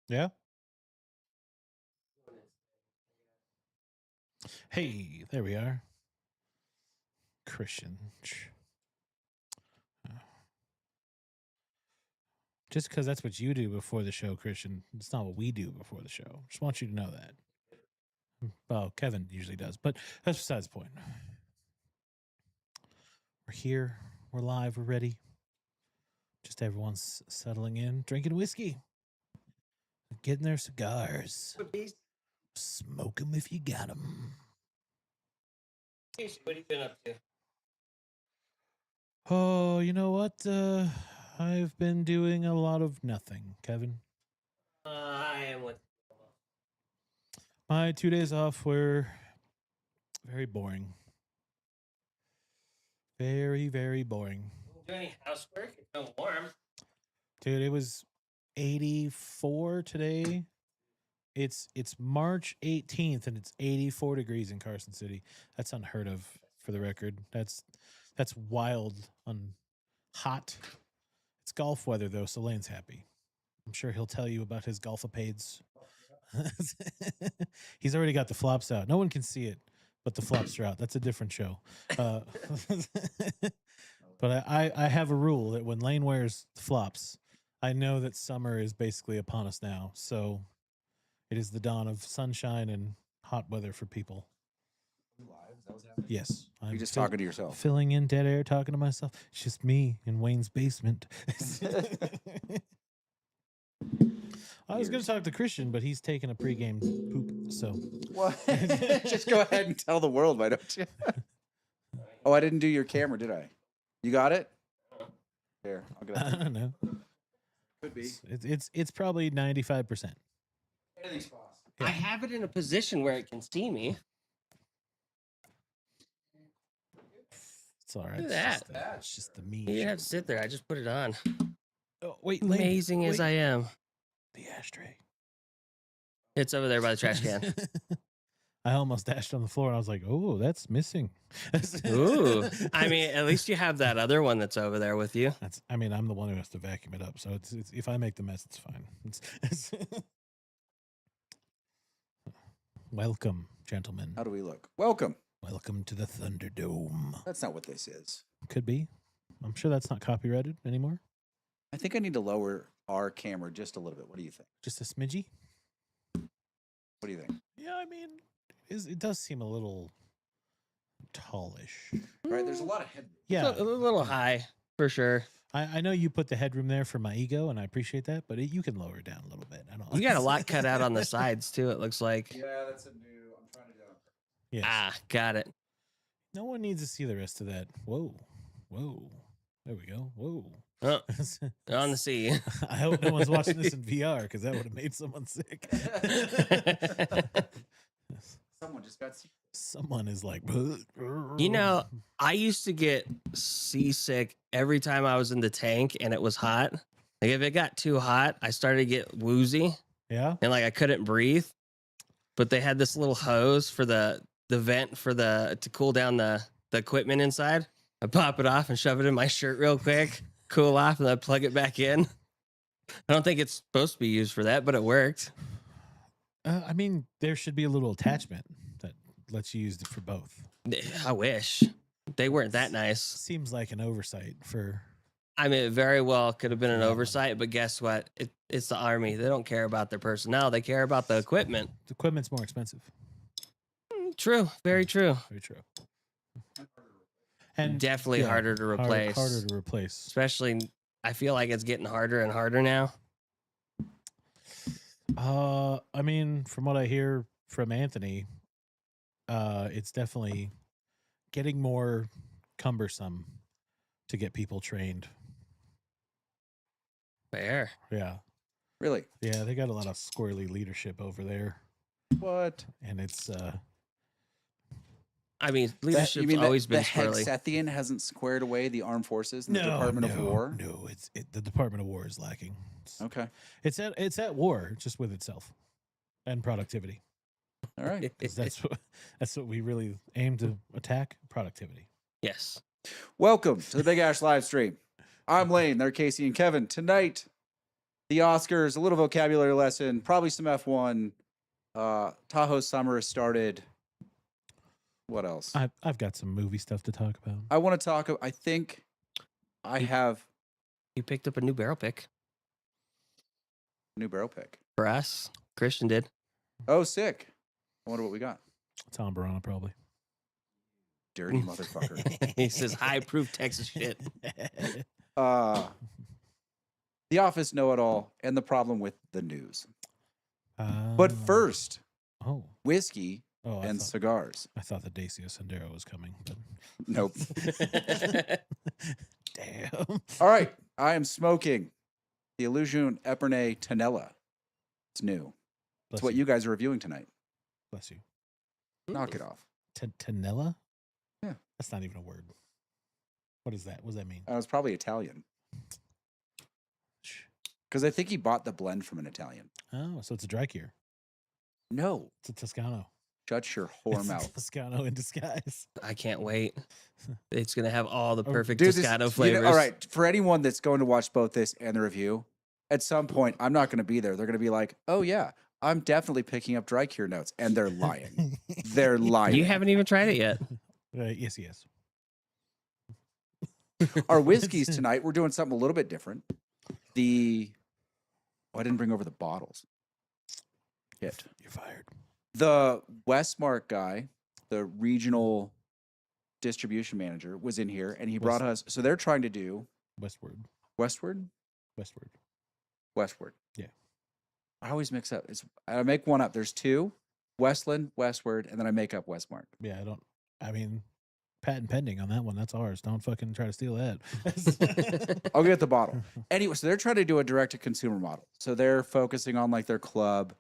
Yeah. Hey, there we are. Christian. Just because that's what you do before the show, Christian, it's not what we do before the show. Just want you to know that. Well, Kevin usually does, but that's besides the point. We're here. We're live. We're ready. Just everyone's settling in, drinking whiskey, getting their cigars. Smoke them if you got them. What have you been up to? Oh, you know what? I've been doing a lot of nothing, Kevin. I am with. My 2 days off were very boring. Very, very boring. Do any housework? It's so warm. Dude, it was 84 today. It's March 18th and it's 84 degrees in Carson City. That's unheard of, for the record. That's wild on hot. It's golf weather though, so Lane's happy. I'm sure he'll tell you about his golfapades. He's already got the flops out. No one can see it, but the flops are out. That's a different show. But I have a rule that when Lane wears the flops, I know that summer is basically upon us now. So it is the dawn of sunshine and hot weather for people. Yes. You're just talking to yourself. Filling in dead air, talking to myself. It's just me in Wayne's basement. I was going to talk to Christian, but he's taking a pregame poop. So What? Just go ahead and tell the world, why don't you? Oh, I didn't do your camera, did I? You got it? Here, I'll get I it. don't know. Could be. It's probably 95%. Anything's possible. I have it in a position where it can see me. It's all right. Look at It's just the me. You didn't have to sit there. I just put it on. Oh, wait, Lane, Amazing as I am. the ashtray. It's over there by the trash can. I almost dashed on the floor and I was like, oh, that's missing. Ooh. I mean, at least you have that other one that's over there with you. I'm the one who has to vacuum it up. So it's if I make the mess, it's fine. It's Welcome, gentlemen. How do we look? Welcome. Welcome to the Thunderdome. That's not what this is. Could be. I'm sure that's not copyrighted anymore. I think I need to lower our camera just a little bit. What do you think? Just a smidgy. What do you think? Yeah, I mean, it does seem a little tallish. Right, there's a lot of headroom. Yeah, It's a little high, for sure. I know you put the headroom there for my ego, and I appreciate that, but you can lower it down a little bit. I don't. You got a lot cut out on the sides, too, it looks like. Yeah, that's a new. I'm trying to do that. Yes. Ah, got it. No one needs to see the rest of that. Whoa. There we go. Whoa. Oh, on the sea. I hope no one's watching this in VR because that would have made someone sick. Someone just got sick. Someone is like, You know, I used to get seasick every time I was in the tank and it was hot. Like if it got too hot, I started to get woozy yeah. and like I couldn't breathe. But they had this little hose for the vent for to cool down the equipment inside. I pop it off and shove it in my shirt real quick, cool off, and then plug it back in. I don't think it's supposed to be used for that, but it worked. I mean, there should be a little attachment that lets you use it for both. I wish they weren't that nice. Seems like an oversight for. I mean, it very well could have been an oversight, but guess what? It's the Army. They don't care about their personnel. They care about the equipment. The equipment's more expensive. True. Very true. Very true. And Definitely harder to replace. Harder to replace. Especially, I feel like it's getting harder and harder now. I mean, from what I hear from Anthony, it's definitely getting more cumbersome to get people trained. Fair. Yeah. Really? Yeah, they got a lot of squirrely leadership over there. What? And it's I mean, leadership's always been squirrely. The Hexathian hasn't squared away the armed forces in the Department of War? No, the Department of War is lacking. Okay. It's at war just with itself and productivity. All right. That's what we really aim to attack, productivity. Yes. Welcome to the Big Ash live stream. I'm Lane. They're Casey and Kevin. Tonight, The Oscars, a little vocabulary lesson, probably some F1. Tahoe summer has started. What else? I've got some movie stuff to talk about. I want to talk. I think I have You picked up a new barrel pick a new barrel pick. for us. Christian did. Oh, sick. I wonder what we got. Tom Barona, probably. Dirty motherfucker. He says high proof Texas shit. The Office know-it-all and the problem with the news. But first, oh, whiskey oh, and cigars. I thought the Dacia Sendero was coming, but Nope. damn. All right. I am smoking the Illusion Epernay Tanella. It's new. It's what you guys are reviewing tonight. Bless you. Knock it off. Tanella? Yeah. That's not even a word. What is that? What does that mean? It was probably Italian. Because I think he bought the blend from an Italian. Oh, so it's a dry cure. No. It's a Toscano. Shut your whore It's a mouth. Toscano in disguise. I can't wait. It's gonna have all the perfect Dude, Toscano flavors. all right. For anyone that's going to watch both this and the review, at some point, I'm not going to be there. They're going to be like, oh, yeah, I'm definitely picking up dry cure notes. And they're lying. They're lying. You haven't even tried it yet. Yes. Our whiskeys tonight, we're doing something a little bit different. I didn't bring over the bottles. Shit. You're fired. The Westmark guy, the regional distribution manager, was in here and he brought us. So they're trying to do Westward. Westward? Westward. Yeah. I always mix up. I make one up. There's two, Westland, Westward, and then I make up Westmark. Yeah, patent pending on that one. That's ours. Don't fucking try to steal that. I'll get the bottle. Anyway, so they're trying to do a direct-to-consumer model. So they're focusing on like their club.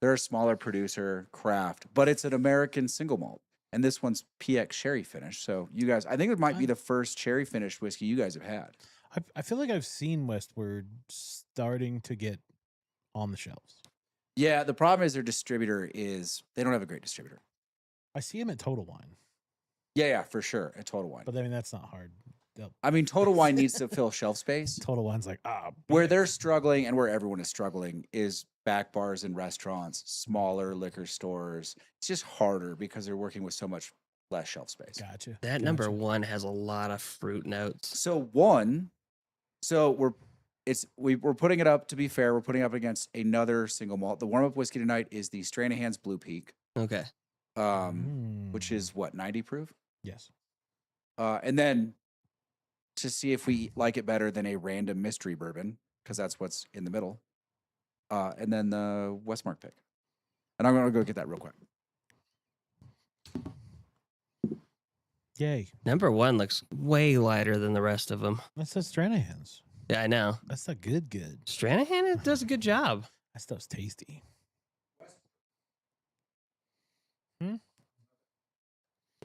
They're a smaller producer, craft, but it's an American single malt. And this one's PX sherry finish. So you guys, I think it might be the first sherry finished whiskey you guys have had. I feel like I've seen Westward starting to get on the shelves. Yeah, the problem is their distributor they don't have a great distributor. I see him at Total Wine. Yeah, for sure. At Total Wine. But I mean, that's not hard. I mean, Total Wine needs to fill shelf space. Total Wine's like, Where they're struggling and where everyone is struggling is back bars and restaurants, smaller liquor stores. It's just harder because they're working with so much less shelf space. Gotcha. That number one has a lot of fruit notes. So we're putting it up, to be fair, we're putting it up against another single malt. The warm-up whiskey tonight is the Stranahan's Blue Peak. Okay. Which is what, 90 proof? Yes. And then to see if we like it better than a random mystery bourbon, because that's what's in the middle. And then the Westmark pick. And I'm going to go get that real quick. Yay. Number one looks way lighter than the rest of them. That's the Stranahan's. Yeah, I know. That's a good. Stranahan does a good job. That stuff's tasty.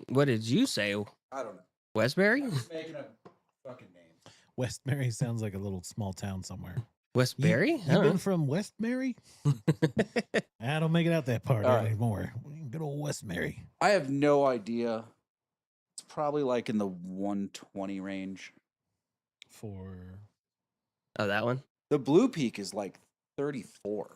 What did you say? I don't know. Westbury? I'm just making a fucking name. Westbury sounds like a little small town somewhere. Westbury? You been from Westbury? I don't make it out that part anymore. Good old Westbury. I have no idea. It's probably like in the 120 range. Oh, that one? The Blue Peak is like 34.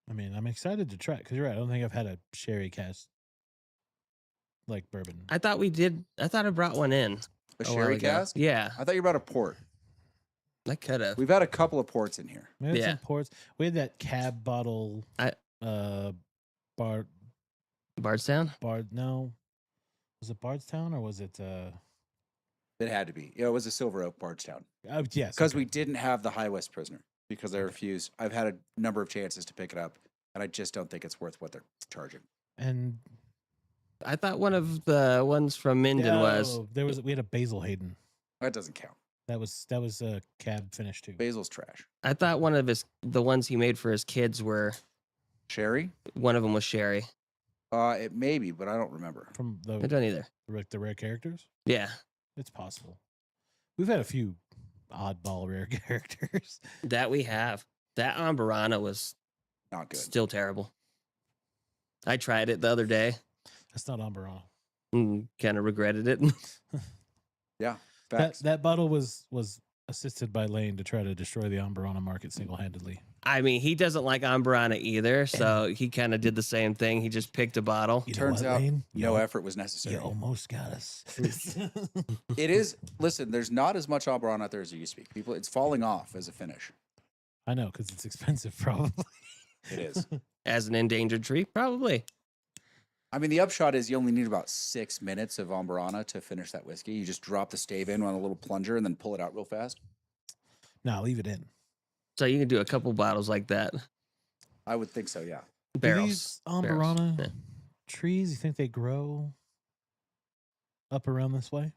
I mean, I'm excited to try it because you're right. I don't think I've had a sherry cast like bourbon. I thought I brought one in. A sherry cask? Yeah. I thought you brought a port. I could have. We've had a couple of ports in here. We had some ports. We had that cab bottle. Bardstown? No. Was it Bardstown or was it? It had to be. Yeah, it was a Silver Oak Bardstown. Yes. Because we didn't have the High West Prisoner because I refused. I've had a number of chances to pick it up, and I just don't think it's worth what they're charging. And I thought one of the ones from Minden was. We had a Basil Hayden. That doesn't count. That was a cab finish too. Basil's trash. I thought one of the ones he made for his kids were. Sherry? One of them was sherry. It may be, but I don't remember. From I don't either. The rare characters? Yeah. It's possible. We've had a few oddball rare characters. That we have. That Ambarana was not good. Still terrible. I tried it the other day. That's not Ambarana. Kind of regretted it. Yeah. Facts. That bottle was assisted by Lane to try to destroy the Amburana market single-handedly. I mean, he doesn't like Amburana either, so he kind of did the same thing. He just picked a bottle. You know Turns what, out Lane? no effort was necessary. You almost got us. It is. Listen, there's not as much Amburana out there as there used to be. People, it's falling off as a finish. I know, because it's expensive, probably. It is. As an endangered tree, probably. I mean, the upshot is you only need about 6 minutes of Amburana to finish that whiskey. You just drop the stave in on a little plunger and then pull it out real fast. No, leave it in. So you can do a couple bottles like that. I would think so, yeah. Do Barrels. these Amburana Yeah. trees, you think they grow up around this way?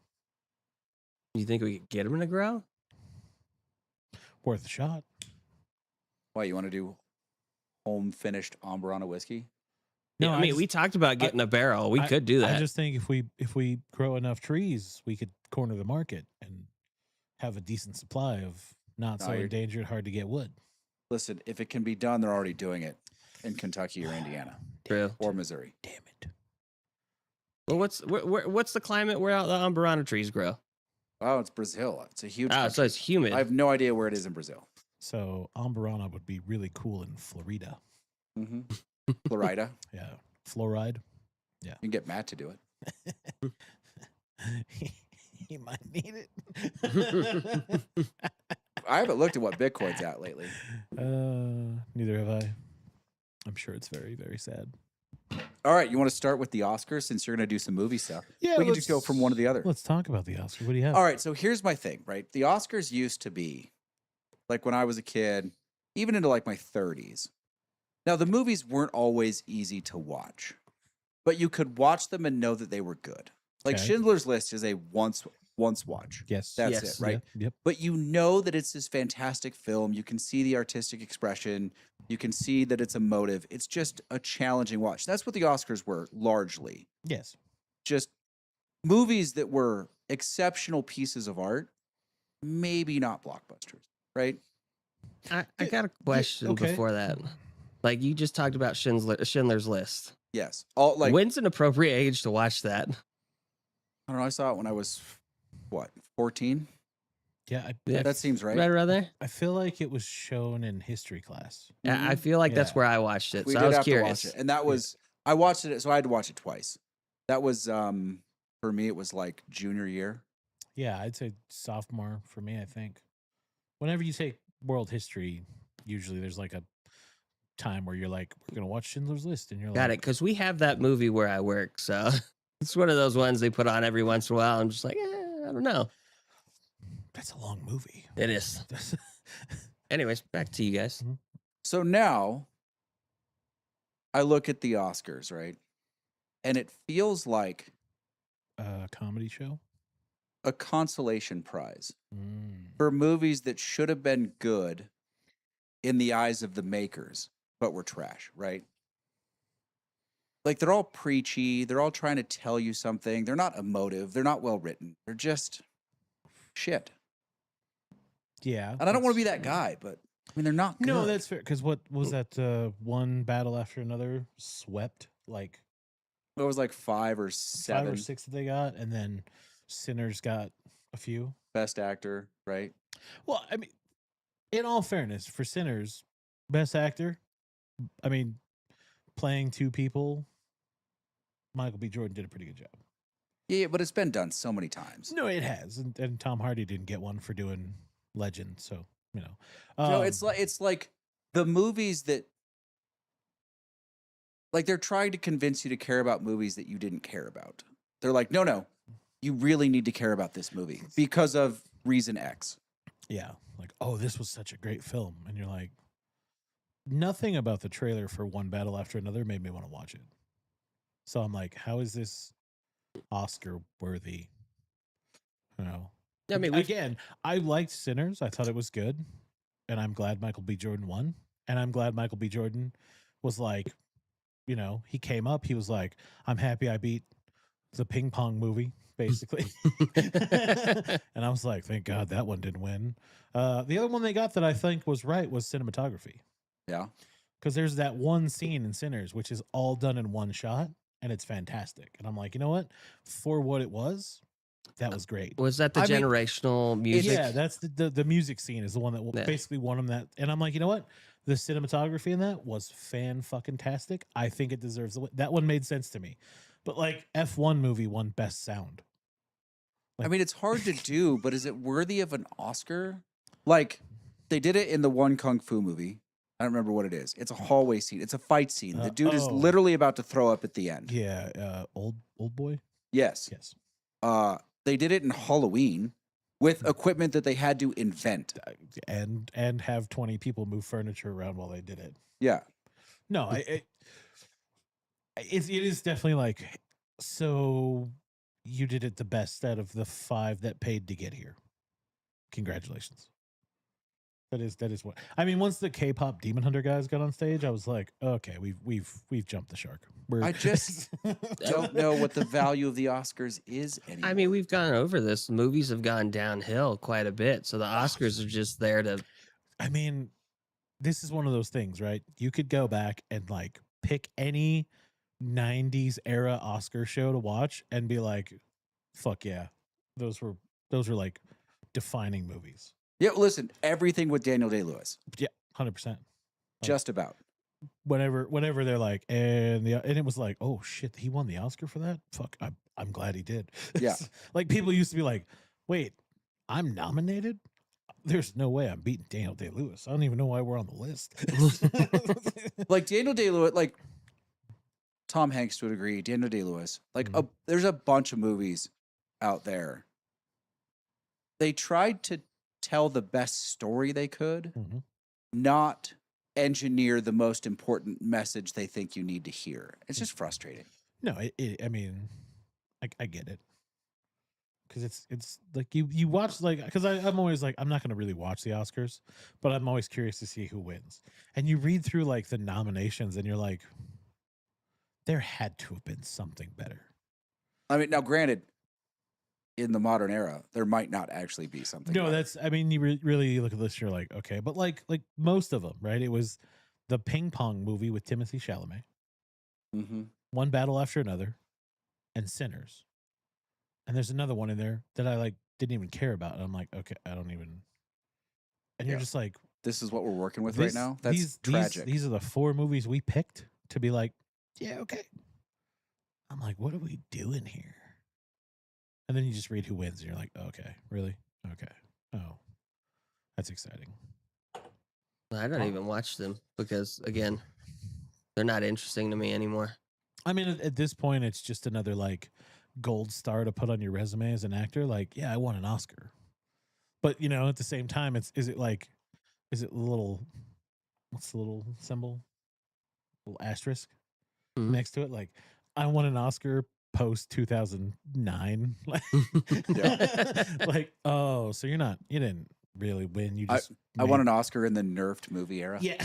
You think we could get them to grow? Worth a shot. Why, you want to do home finished Amburana whiskey? Yeah, I mean, we talked about getting a barrel. We could do that. I just think if we grow enough trees, we could corner the market and have a decent supply of not so endangered, hard to get wood. Listen, if it can be done, they're already doing it in Kentucky or Indiana True. or Missouri. Damn it. Well, what's the climate where the Amburana trees grow? Oh, it's Brazil. It's a huge Oh, country. so it's humid. I have no idea where it is in Brazil. So Amburana would be really cool in Florida. Mm-hmm. Florida. Yeah. Fluoride. You can get Matt to do it. He might need it. I haven't looked at what Bitcoin's at lately. Neither have I. I'm sure it's very, very sad. All right, you want to start with the Oscars since you're going to do some movie stuff? Yeah, we can just go from one to the other. Let's talk about the Oscars. What do you have? All right, so here's my thing, right? The Oscars used to be like when I was a kid, even into like my 30s. Now, the movies weren't always easy to watch, but you could watch them and know that they were good. Like Okay. Schindler's List is a once watch. Yes. That's Yes. it, right? Yep. But you know that it's this fantastic film. You can see the artistic expression. You can see that it's emotive. It's just a challenging watch. That's what the Oscars were largely. Yes. Just movies that were exceptional pieces of art, maybe not blockbusters, right? I got a question okay. before that. Like you just talked about Schindler's List. Yes. All like When's an appropriate age to watch that? I don't know. I saw it when I was what 14. Yeah. Yeah. That seems right. Right around there? I feel like it was shown in history class. I feel like that's Yeah. where I watched it. We So did I was have curious. to watch it, and that was I watched it. So I had to watch it twice. That was for me. It was like junior year. Yeah, I'd say sophomore for me, I think. Whenever you say world history, usually there's like a time where you're like, we're going to watch Schindler's List. And you're Got it. like, Because we have that movie where I work. So it's one of those ones they put on every once in a while. I'm just like, I don't know. that's a long movie. It is. Anyways, back to you guys. So now I look at the Oscars, right? And it feels like Comedy show. a consolation prize Mm. for movies that should have been good in the eyes of the makers, but were trash, right? Like they're all preachy. They're all trying to tell you something. They're not emotive. They're not well written. They're just shit. Yeah. And I don't want to be that guy, but I mean, they're not good. No, that's fair. Because what was that one battle after another swept? Like It was like 5 or 7 5 or 6 that they got. And then Sinners got a few. best actor, right? Well, I mean, in all fairness, for Sinners, best actor, I mean, playing two people, Michael B. Jordan did a pretty good job. Yeah, but it's been done so many times. No, it has. And Tom Hardy didn't get one for doing Legend. So, you know. No, it's like the movies that like they're trying to convince you to care about movies that you didn't care about. They're like, no, you really need to care about this movie because of reason X. Yeah. Like, oh, this was such a great film. And you're like, nothing about the trailer for One Battle After Another made me want to watch it. So I'm like, how is this Oscar worthy? You know. I mean, Again, I liked Sinners. I thought it was good. And I'm glad Michael B. Jordan won. And I'm glad Michael B. Jordan was like, you know, he came up. He was like, I'm happy I beat the ping pong movie, basically. And I was like, thank God that one didn't win. The other one they got that I think was right was cinematography. Yeah. Because there's that one scene in Sinners, which is all done in one shot, and it's fantastic. And I'm like, you know what? For what it was, that was great. Was that the I mean, generational music? Yeah, that's the music scene is the one that Yeah. basically won him that. And I'm like, you know what? The cinematography in that was fan-fucking-tastic. I think it deserves that one made sense to me. But like F1 movie won best sound. I mean, it's hard to do, but is it worthy of an Oscar? Like, they did it in the one Kung Fu movie. I don't remember what it is. It's a hallway scene. It's a fight scene. The dude is oh. literally about to throw up at the end. Yeah, old boy. Yes. Yes. They did it in Halloween with equipment that they had to invent. And have 20 people move furniture around while they did it. Yeah. No, it is definitely like, so you did it the best out of the 5 that paid to get here. Congratulations. That is what I mean. Once the K-pop Demon Hunter guys got on stage, I was like, okay, we've jumped the shark. I just don't know what the value of the Oscars is anymore. I mean, we've gone over this. Movies have gone downhill quite a bit, so the Oscars are just there to. I mean, this is one of those things, right? You could go back and like pick any 90s era Oscar show to watch and be like, fuck yeah, those were like defining movies. Yeah, well, listen, everything with Daniel Day-Lewis. Yeah, 100%. Just about. Whenever they're like, and it was like, oh shit, he won the Oscar for that. Fuck, I'm glad he did. Yeah. Like people used to be like, wait, I'm nominated. There's no way I'm beating Daniel Day-Lewis. I don't even know why we're on the list. Like Daniel Day-Lewis, like Tom Hanks would agree. Daniel Day-Lewis, like there's a bunch of movies out there. They tried to tell the best story they could, not engineer the most important message they think you need to hear. It's just frustrating. No, I mean, I get it. Because it's like you watch, like, because I'm always like, I'm not going to really watch the Oscars, but I'm always curious to see who wins. And you read through like the nominations and you're like, there had to have been something better. I mean, now granted, in the modern era, there might not actually be something. No, better. that's, I mean, you really look at this, you're like, okay, but like most of them, right? It was the ping pong movie with Timothée Chalamet, One Battle After Another, and Sinners. And there's another one in there that I like didn't even care about. And I'm like, okay, I don't even. And you're just like, this is what we're working with right now. That's tragic. These are the 4 movies we picked to be like, yeah, okay. I'm like, what are we doing here? And then you just read who wins, and you're like, okay, really? Okay. Oh, that's exciting. I don't even watch them because, again, they're not interesting to me anymore. I mean, at this point, it's just another like gold star to put on your resume as an actor. Like, yeah, I won an Oscar. But, you know, at the same time, is it a little, what's the little symbol? Little asterisk next to it? Like, I won an Oscar post 2009. Like, oh, so you didn't really win. You just I won an Oscar in the nerfed movie era. Yeah.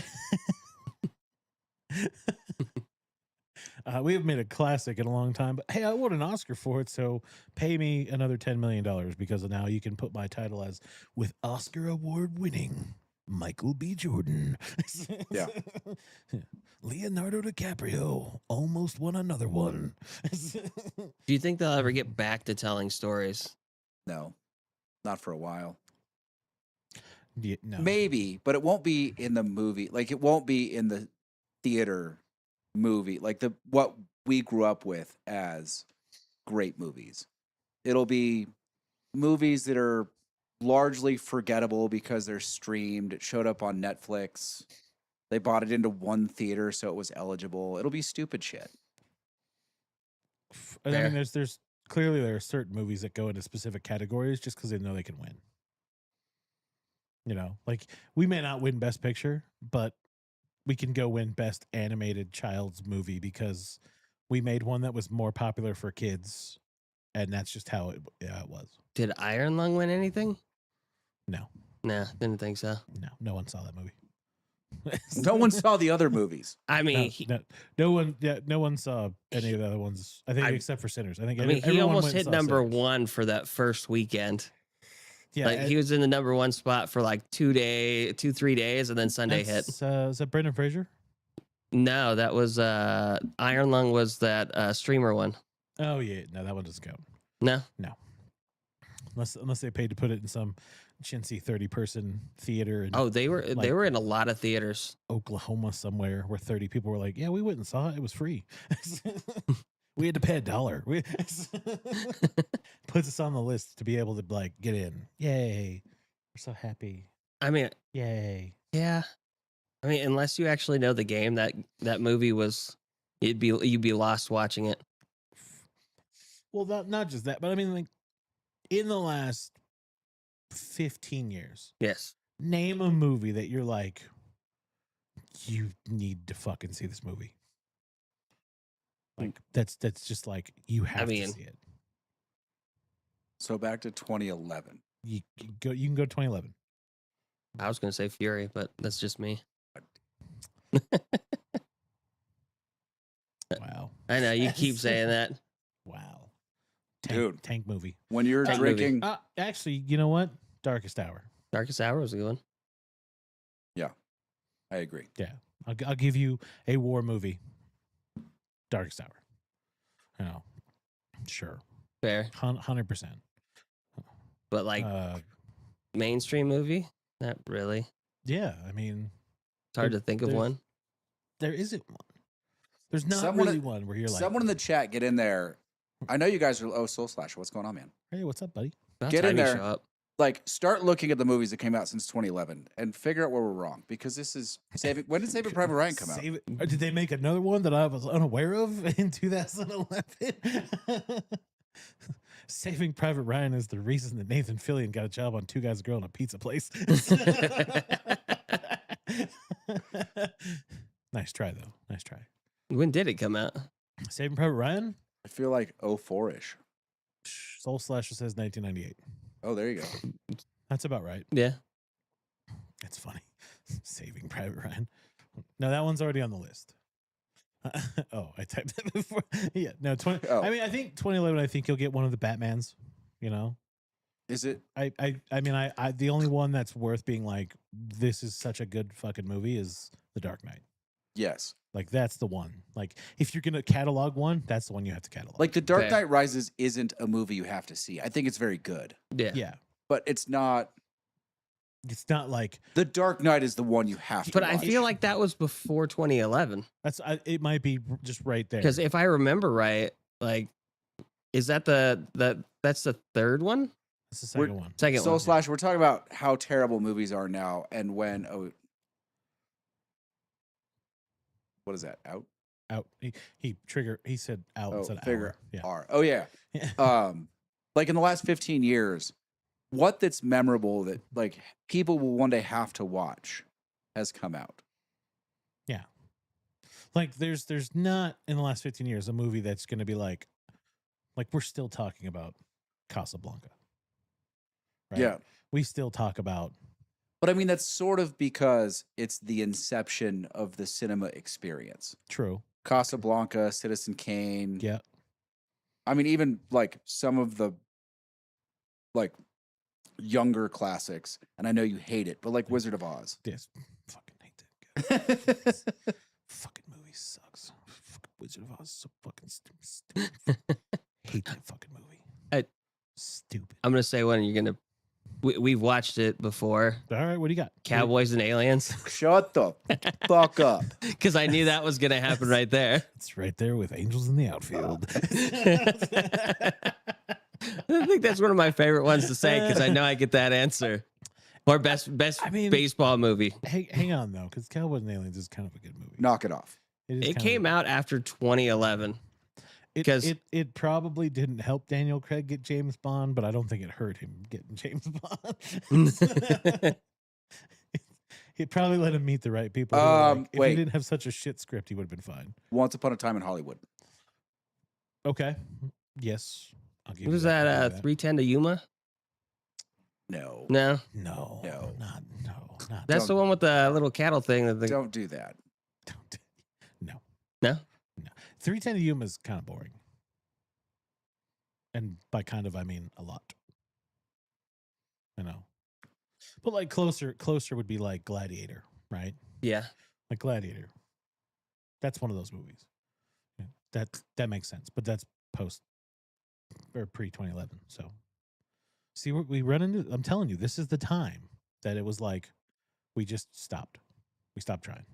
We haven't made a classic in a long time, but hey, I won an Oscar for it, so pay me another $10 million because now you can put my title as with Oscar award winning Michael B. Jordan. Yeah. Leonardo DiCaprio almost won another one. Do you think they'll ever get back to telling stories? No, not for a while. Yeah, no. Maybe, but it won't be in the movie. Like it won't be in the theater movie, like what we grew up with as great movies. It'll be movies that are largely forgettable because they're streamed. It showed up on Netflix. They bought it into one theater, so it was eligible. It'll be stupid shit. I mean, there's clearly there are certain movies that go into specific categories just because they know they can win. You know, like we may not win Best Picture, but we can go win Best Animated Child's Movie because we made one that was more popular for kids, and that's just how it was. Did Iron Lung win anything? No. Nah, didn't think so. No one saw that movie. No one saw the other movies. I mean, no one saw any of the other ones. I think except for Sinners. I think he almost hit number 1 for that first weekend. Yeah, like he was in the number 1 spot for like 3 days, and then Sunday hit. Is that Brendan Fraser? No, that was Iron Lung was that streamer one. Oh yeah, no, that one doesn't count. No. unless they paid to put it in some chintzy 30-person theater in they were in a lot of theaters. Oklahoma somewhere where 30 people were like, yeah, we went and saw it. It was free. We had to pay $1. Puts us on the list to be able to like get in. Yay. We're so happy. I mean, Yay. yeah. I mean, unless you actually know the game, that movie was, you'd be lost watching it. Well, not just that, but I mean, like, in the last 15 years, Yes. name a movie that you're like, you need to fucking see this movie. Like, that's just like, you have to see it. So back to 2011. You can go to 2011. I was going to say Fury, but that's just me. Wow. I know, you keep saying that. Wow. Dude. Tank movie. When you're Tank drinking, Actually, you know what? Darkest Hour. Darkest Hour was a good one. I agree. Yeah. I'll give you a war movie. Darkest Hour. You know, sure. Fair. 100%. But like mainstream movie? Not really. Yeah, I mean, It's hard to think of one. there isn't one. There's not Someone- really one where you're like, Someone in the chat, get in there. I know you guys are. Soul Slasher. What's going on, man? hey, what's up, buddy? About Get in time you there. show up. Like, start looking at the movies that came out since 2011 and figure out where we're wrong, because this is saving. When did Saving Private Ryan come out? Or did they make another one that I was unaware of in 2011? Saving Private Ryan is the reason that Nathan Fillion got a job on Two Guys, a Girl, and a Pizza Place. Nice try, though. Nice try. When did it come out? Saving Private Ryan? I feel like 04-ish. Soul Slasher says 1998. Oh, there you go. That's about right. Yeah. That's funny. Saving Private Ryan. No, that one's already on the list. Oh, I typed it before. Yeah, no, 20. Oh. I mean, I think 2011. I think you'll get one of the Batmans. You know, Is it? I mean, I the only one that's worth being like, this is such a good fucking movie is The Dark Knight. Yes. Like, that's the one. Like, if you're gonna catalog one, that's the one you have to catalog. Like, The Dark Fair. Knight Rises isn't a movie you have to see. I think it's very good, Yeah. yeah, but it's not. it's not like The Dark Knight is the one you have to But watch. I feel like that was before 2011. it might be just right there. Because if I remember right, like, is that that's the third one? It's the 2nd one. Second Soul one. Slasher, we're talking about how terrible movies are now, and when what is that? Out? Out. He said out. Oh, instead of figure hour. Yeah. R. Oh yeah. Like in the last 15 years, what that's memorable that like people will one day have to watch has come out. Like there's not in the last 15 years a movie that's going to be like we're still talking about Casablanca. Right? Yeah. We still talk about But I mean, that's sort of because it's the inception of the cinema experience. true. Casablanca, Citizen Kane. Yeah. I mean, even like some of the like younger classics, and I know you hate it, but like Wizard of Oz. Yes. Fucking hate that guy. Fucking movie sucks. Fucking Wizard of Oz is so fucking stupid. Hate that fucking movie. Stupid. I'm gonna say one. You're gonna. We've watched it before. All right, what do you got? Cowboys and Aliens. Shut the fuck up. Because I knew that was gonna happen right there. It's right there with Angels in the Outfield. I think that's one of my favorite ones to say because I know I get that answer. Or best I mean- baseball movie. Hang on though, because Cowboys and Aliens is kind of a good movie. Knock it off. It came out after 2011. because- it probably didn't help Daniel Craig get James Bond, but I don't think it hurt him getting James Bond. It probably let him meet the right people. who were like, if wait. he didn't have such a shit script, he would have been fine. Once Upon a Time in Hollywood. Okay. Yes. I'll give Was you that I'll give you 310 to Yuma? No. No. No. No. Not That's the one with the little cattle thing. That Don't do that. don't. No. No? 310 to Yuma is kind of boring. And by kind of, I mean a lot. I know. But like closer would be like Gladiator, right? Yeah. Like Gladiator. That's one of those movies. Yeah, that makes sense. But that's post or pre 2011. So See, we run into. I'm telling you, this is the time that it was like we just stopped. We stopped trying.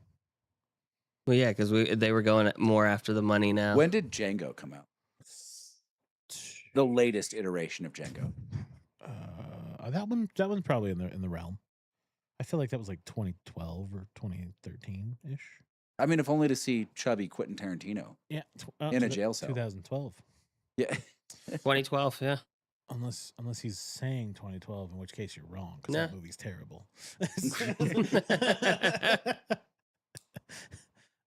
Well, yeah, because they were going more after the money now. When did Django come out? The latest iteration of Django. That one's probably in the realm. I feel like that was like 2012 or 2013 ish. I mean, if only to see chubby Quentin Tarantino Yeah, in a jail cell. 2012. Yeah. 2012, yeah. Unless he's saying 2012, in which case you're wrong because Nah. that movie's terrible.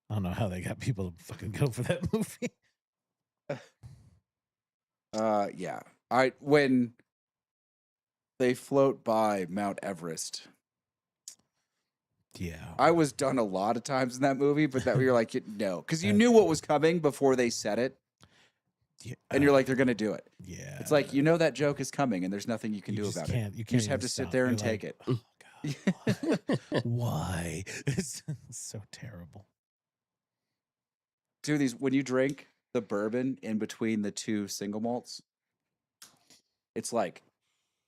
I don't know how they got people to fucking go for that movie. Yeah. When they float by Mount Everest, Yeah, I was done a lot of times in that movie, but that you're like, no, because you knew what was coming before they said it, yeah, and you're like, they're gonna do it. yeah. It's like, you know that joke is coming, and there's nothing you can do just about can't, it. You just can't have to sit there and take it. Oh, God, why? It's so terrible. Do these when you drink the bourbon in between the two single malts? It's like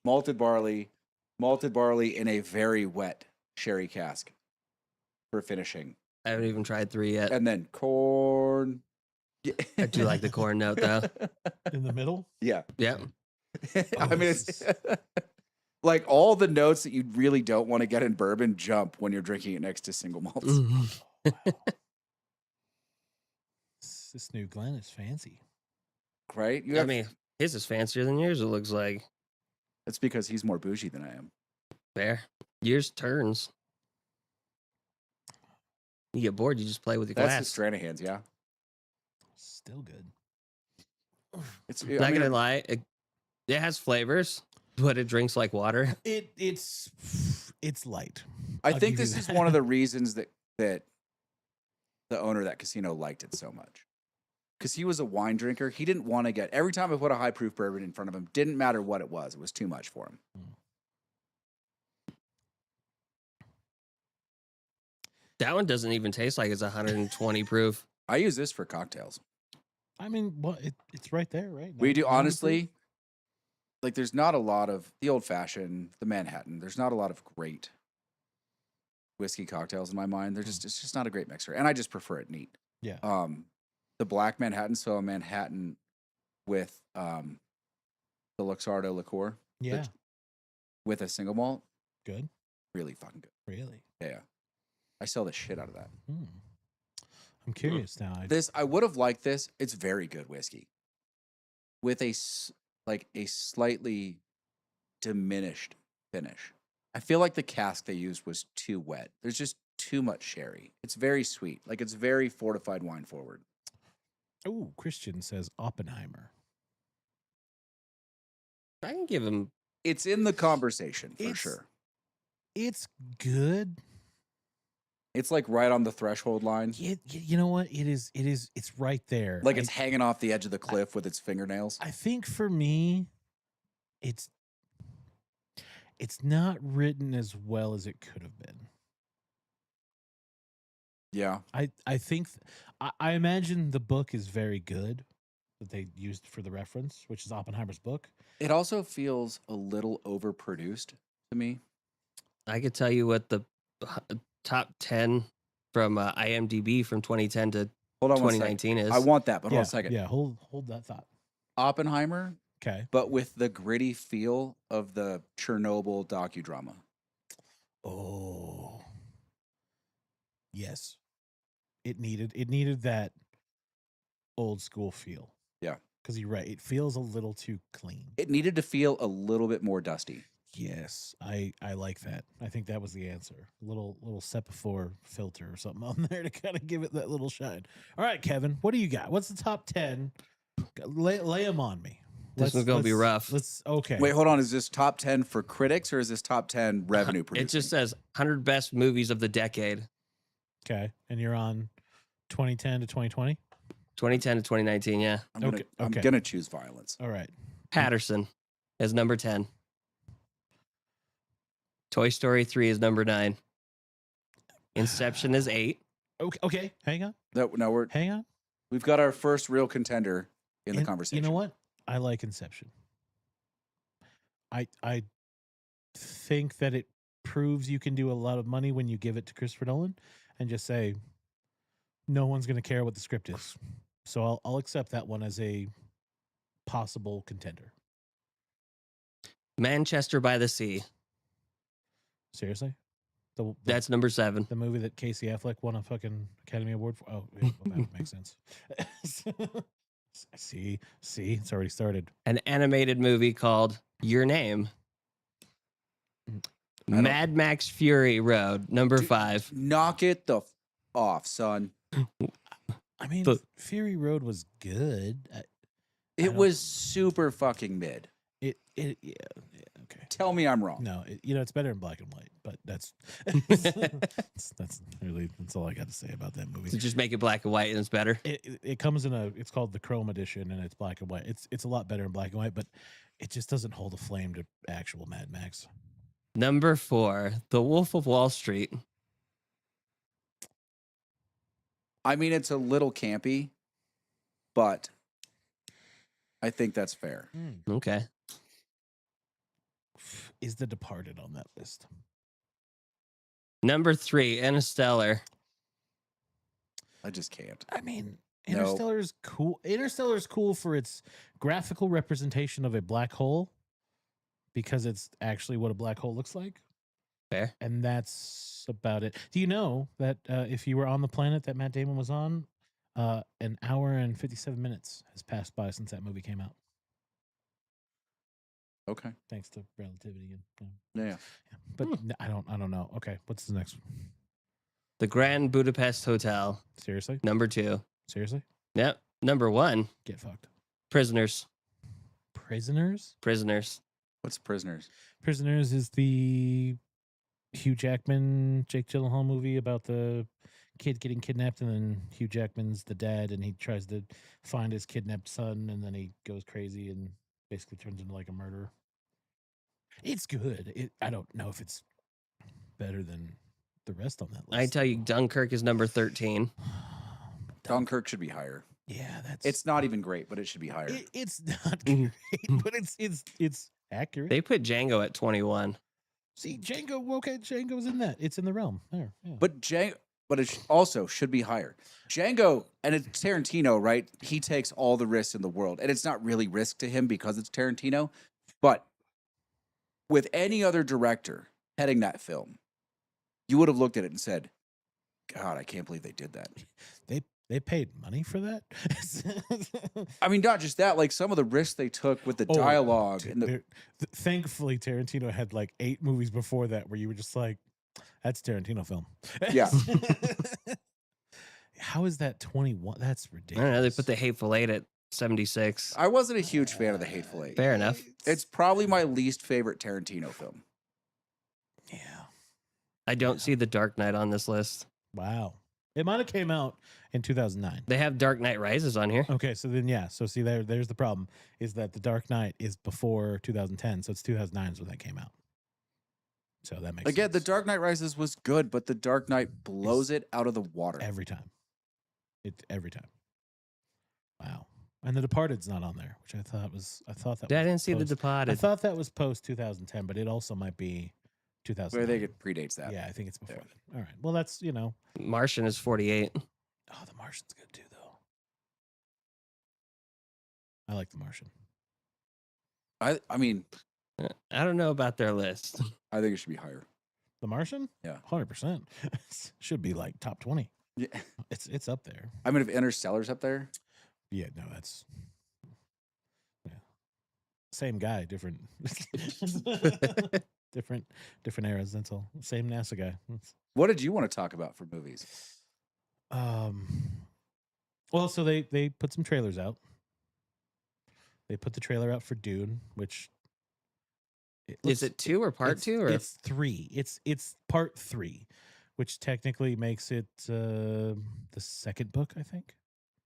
malted barley in a very wet sherry cask for finishing, I haven't even tried 3 yet. and then corn. I do like the corn note, though. In the middle. Yeah. Yeah. I mean, it's like all the notes that you really don't want to get in bourbon jump when you're drinking it next to single malts. Mhm. This new Glen is fancy. Right? I mean, his is fancier than yours, it looks like. That's because he's more bougie than I am. Fair. Yours turns. You get bored, you just play with your That's glass. the Stranahan's, yeah. Still good. It's Not gonna lie, it has flavors, but it drinks like water. It's light. I I'll think give you this is that. one of the reasons that the owner of that casino liked it so much. Because he was a wine drinker. He didn't want to get every time I put a high proof bourbon in front of him, didn't matter what it was too much for him. That one doesn't even taste like it's 120 proof. I use this for cocktails. I mean, it's right there, right? We do 90 honestly, like there's not a lot of the old fashioned, the Manhattan. There's not a lot of great whiskey cocktails in my mind. It's just not a great mixer. And I just prefer it neat. Yeah. The black Manhattan, so a Manhattan with the Luxardo liqueur. Yeah. With a single malt. Good. Really fucking good. Really? Yeah. I sell the shit out of that. I'm curious now. I would have liked this. It's very good whiskey. With a slightly diminished finish. I feel like the cask they used was too wet. There's just too much sherry. It's very sweet. Like it's very fortified wine forward. Oh, Christian says Oppenheimer. I can give him. It's in the conversation for sure. It's good. It's like right on the threshold line. You know what? It is. It's right there. Like it's hanging off the edge of the cliff with its fingernails. I think for me, it's not written as well as it could have been. Yeah. I think I imagine the book is very good that they used for the reference, which is Oppenheimer's book. It also feels a little overproduced to me. I could tell you what the top 10 from IMDb from 2010 to Hold on 2019 is. I want that, but Yeah, hold on a second. Yeah, hold that thought. Oppenheimer, Okay. but with the gritty feel of the Chernobyl docudrama. Oh. Yes. It needed that old school feel. Yeah. Because you're right. It feels a little too clean. It needed to feel a little bit more dusty. Yes. I like that. I think that was the answer. A little Sepafor filter or something on there to kind of give it that little shine. All right, Kevin, what do you got? What's the top 10? Lay them on me. This one's going to be rough. Okay. Wait, hold on. Is this top 10 for critics or is this top 10 revenue It producing? just says 100 best movies of the decade. Okay. And you're on 2010 to 2020? 2010 to 2019, yeah. I'm gonna choose violence. All right. Patterson is number 10. Toy Story 3 is number 9. Inception is 8. Okay. Hang on. Hang on. We've got our first real contender in the conversation. You know what? I like Inception. I think that it proves you can do a lot of money when you give it to Christopher Nolan and just say no one's going to care what the script is. So I'll accept that one as a possible contender. Manchester by the Sea. Seriously? That's number 7. The movie that Casey Affleck won a fucking Academy Award for? Oh, yeah, well, that would make sense. See, it's already started. An animated movie called Your Name. Mad Max Fury Road, number 5. Knock it the off, son. I mean, Fury Road was good. It was super fucking mid. Yeah, okay. Tell me I'm wrong. No, it's better in black and white, but that's that's all I got to say about that movie. So just make it black and white and it's better. It comes in it's called the Chrome Edition and it's black and white. It's a lot better in black and white, but it just doesn't hold a flame to actual Mad Max. Number 4, The Wolf of Wall Street. I mean, it's a little campy, but I think that's fair. Okay. Is The Departed on that list? Number 3, Interstellar. I just can't. I mean, No. Interstellar's cool. Interstellar's cool for its graphical representation of a black hole because it's actually what a black hole looks like. Fair. And that's about it. Do you know that if you were on the planet that Matt Damon was on, an hour and 57 minutes has passed by since that movie came out? Okay. Thanks to relativity. And, Yeah. But I don't know. Okay, what's the next one? The Grand Budapest Hotel. Seriously? Number 2. Seriously? Yep. Number 1, Get fucked. Prisoners. Prisoners? What's Prisoners? Prisoners is the Hugh Jackman, Jake Gyllenhaal movie about the kid getting kidnapped, and then Hugh Jackman's the dad, and he tries to find his kidnapped son, and then he goes crazy and basically turns into like a murderer. It's good. I don't know if it's better than the rest on that list. I tell you, Dunkirk is number 13. Dunkirk should be higher. Yeah, It's not even great, but it should be higher. It's not great, but it's accurate. They put Django at 21. See, Django's in that. It's in the realm. There. Yeah. But it also should be higher. Django, and it's Tarantino, right? He takes all the risks in the world, and it's not really risk to him because it's Tarantino. But with any other director heading that film, you would have looked at it and said, "God, I can't believe they did that." They paid money for that. I mean, not just that. Like some of the risks they took with the dialogue and the thankfully, Tarantino had like 8 movies before that where you were just like, "That's a Tarantino film." Yeah. How is that 21? That's I ridiculous. don't know. They put The Hateful Eight at 76. I wasn't a huge fan of The Hateful Eight. Fair enough. It's probably my least favorite Tarantino film. Yeah. I don't see The Dark Knight on this list. Wow. It might have came out in 2009. They have Dark Knight Rises on here. Okay, so then so see there's the problem is that The Dark Knight is before 2010, so it's 2009 is when that came out. So that makes Again, sense. The Dark Knight Rises was good, but The Dark Knight blows it out of the water. every time. Every time. Wow. And The Departed's not on there, which I thought that I didn't see The post- I Departed. thought that was post 2010, but it also might be 2000. Where they get predates that. Yeah, I think it's before then. All right. Well, that's Martian is 48. Oh, The Martian's good too, though. I like The Martian. I mean, I don't know about their list. I think it should be higher. The Martian? Yeah. 100%. Should be like top 20. Yeah. It's up there. I mean, if Interstellar's up there, Yeah, no, that's same guy, different different eras. That's all. Same NASA guy. what did you want to talk about for movies? Well, so they put some trailers out. They put the trailer out for Dune, which Is it 2 or part 2? Or it's 3. It's part 3, which technically makes it the second book, I think.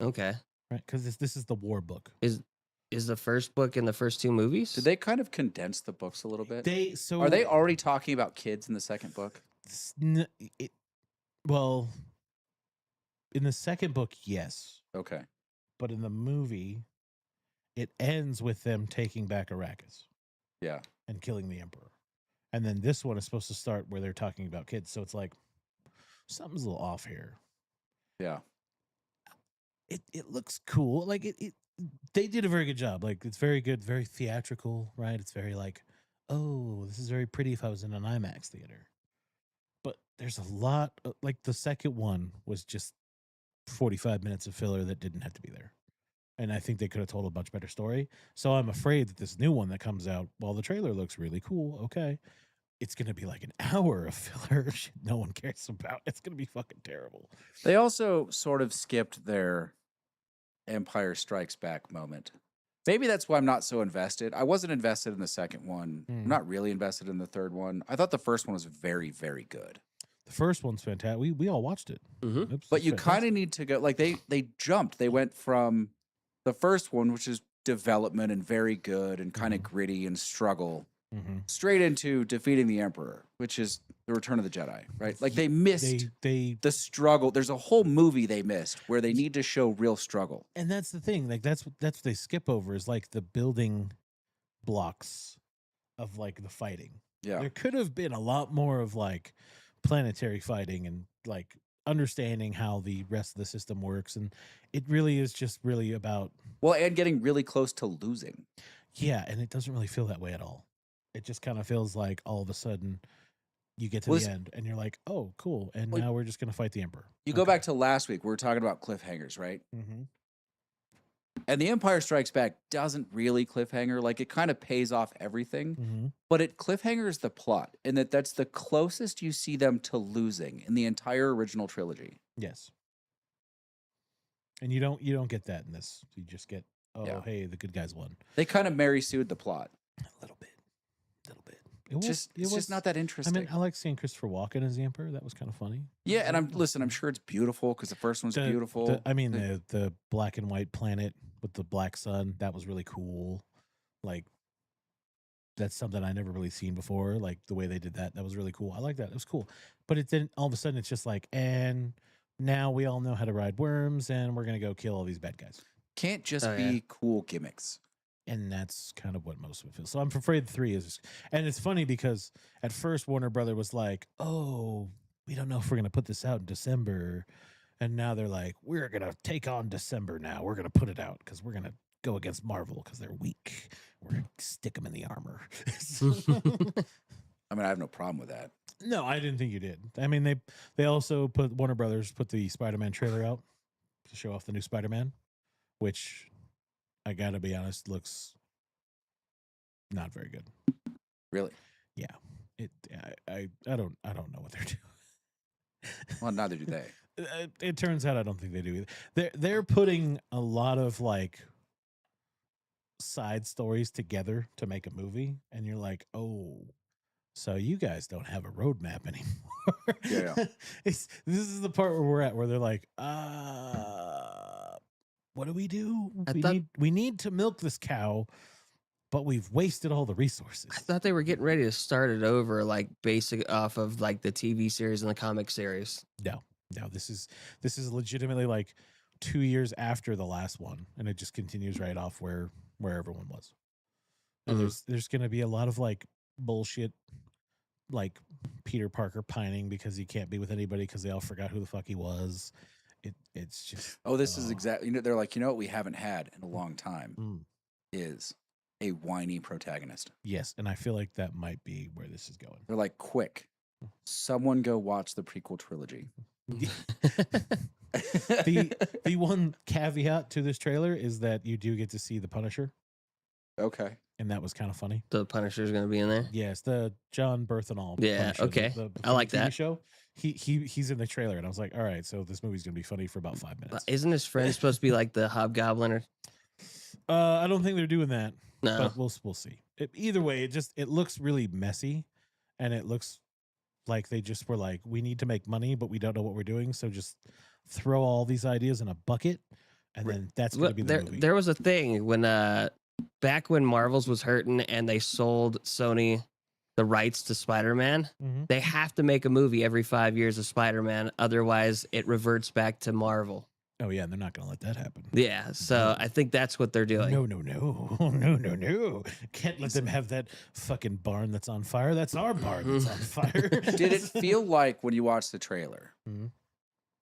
okay. Right, because this is the war book. Is the first book in the first 2 movies? Did they kind of condense the books a little bit? Are they already talking about kids in the second book? Well, in the second book, yes, Okay. but in the movie, it ends with them taking back Arrakis. Yeah. and killing the Emperor. And then this one is supposed to start where they're talking about kids. So it's like something's a little off here. Yeah. It looks cool. Like they did a very good job. Like it's very good, very theatrical, right? It's very like, oh, this is very pretty if I was in an IMAX theater. But there's a lot like the second one was just 45 minutes of filler that didn't have to be there. And I think they could have told a much better story. So I'm afraid that this new one that comes out, while the trailer looks really cool, okay, it's going to be like an hour of filler shit no one cares about. It's going to be fucking terrible. They also sort of skipped their Empire Strikes Back moment. Maybe that's why I'm not so invested. I wasn't invested in the second one. I'm not really invested in the third one. I thought the first one was very, very good. The first one's fantastic. We all watched it. Mm-hmm. But you kind of need to go, like they jumped. They went from the first one, which is development and very good and kind of gritty and struggle, straight into defeating the Emperor, which is the Return of the Jedi, right? Like they missed the struggle. There's a whole movie they missed where they need to show real struggle. And that's the thing. Like that's what they skip over is like the building blocks of like the fighting. Yeah. There could have been a lot more of like planetary fighting and like understanding how the rest of the system works, and it really is just really about and getting really close to losing. Yeah, and it doesn't really feel that way at all. It just kind of feels like all of a sudden you get to the end and you're like, oh, cool, and now we're just gonna fight the Emperor. You go back to last week, we were talking about cliffhangers, right? And The Empire Strikes Back doesn't really cliffhanger. Like, it kind of pays off everything, but it cliffhangers the plot, and that's the closest you see them to losing in the entire original trilogy. Yes. And you don't get that in this. You just get, hey, the good guys won. They kind of Mary Sue'd the plot. A little bit. It's just not that interesting. I mean, I like seeing Christopher Walken as the Emperor. That was kind of funny. Yeah, and I'm sure it's beautiful because the first one's beautiful. The black and white planet with the black sun, that was really cool. Like, that's something I never really seen before. Like the way they did that was really cool. I like that. It was cool. But it didn't. All of a sudden, it's just like, and now we all know how to ride worms, and we're gonna go kill all these bad guys. Can't just be cool gimmicks. And that's kind of what most of it feels. So I'm afraid 3 is, and it's funny because at first Warner Brother was like, oh, we don't know if we're going to put this out in December. And now they're like, we're going to take on December now. We're going to put it out because we're going to go against Marvel because they're weak. We're going to stick them in the armor. I mean, I have no problem with that. No, I didn't think you did. I mean, they also Warner Brothers put the Spider-Man trailer out to show off the new Spider-Man, which I gotta be honest, looks not very good. Really? Yeah. I don't know what they're doing. Well, neither do they. It turns out I don't think they do either. They're putting a lot of like side stories together to make a movie, and you're like, oh, so you guys don't have a roadmap anymore. Yeah. This is the part where we're at, where they're like, what do? We need to milk this cow, but we've wasted all the resources. I thought they were getting ready to start it over, like basic off of like the TV series and the comic series. No, this is legitimately like 2 years after the last one, and it just continues right off where everyone was. And there's going to be a lot of like bullshit, like Peter Parker pining because he can't be with anybody because they all forgot who the fuck he was. It's just this is exactly, they're like, what we haven't had in a long time is a whiny protagonist. Yes, and I feel like that might be where this is going. They're like, quick, someone go watch the prequel trilogy. The one caveat to this trailer is that you do get to see the Punisher. Okay. And that was kind of funny. The Punisher's going to be in there? Yes, the John Berthenol. Yeah, Punisher, okay. The I like TV that show. He's in the trailer, and I was like, all right, so this movie's going to be funny for about 5 minutes. Isn't his friend supposed to be like the Hobgoblin? Or... I don't think they're doing that. No. But we'll see. Either way, it looks really messy, and it looks like they just were like, we need to make money, but we don't know what we're doing, so just throw all these ideas in a bucket, and then that's going to be the movie. There was a thing when back when Marvel's was hurting and they sold Sony the rights to Spider-Man, they have to make a movie every 5 years of Spider-Man, otherwise it reverts back to Marvel. Oh yeah, they're not gonna let that happen. Yeah, so I think that's what they're doing. No. Can't let them have that fucking barn that's on fire. That's our barn that's on fire. Did it feel like when you watched the trailer, Mhm.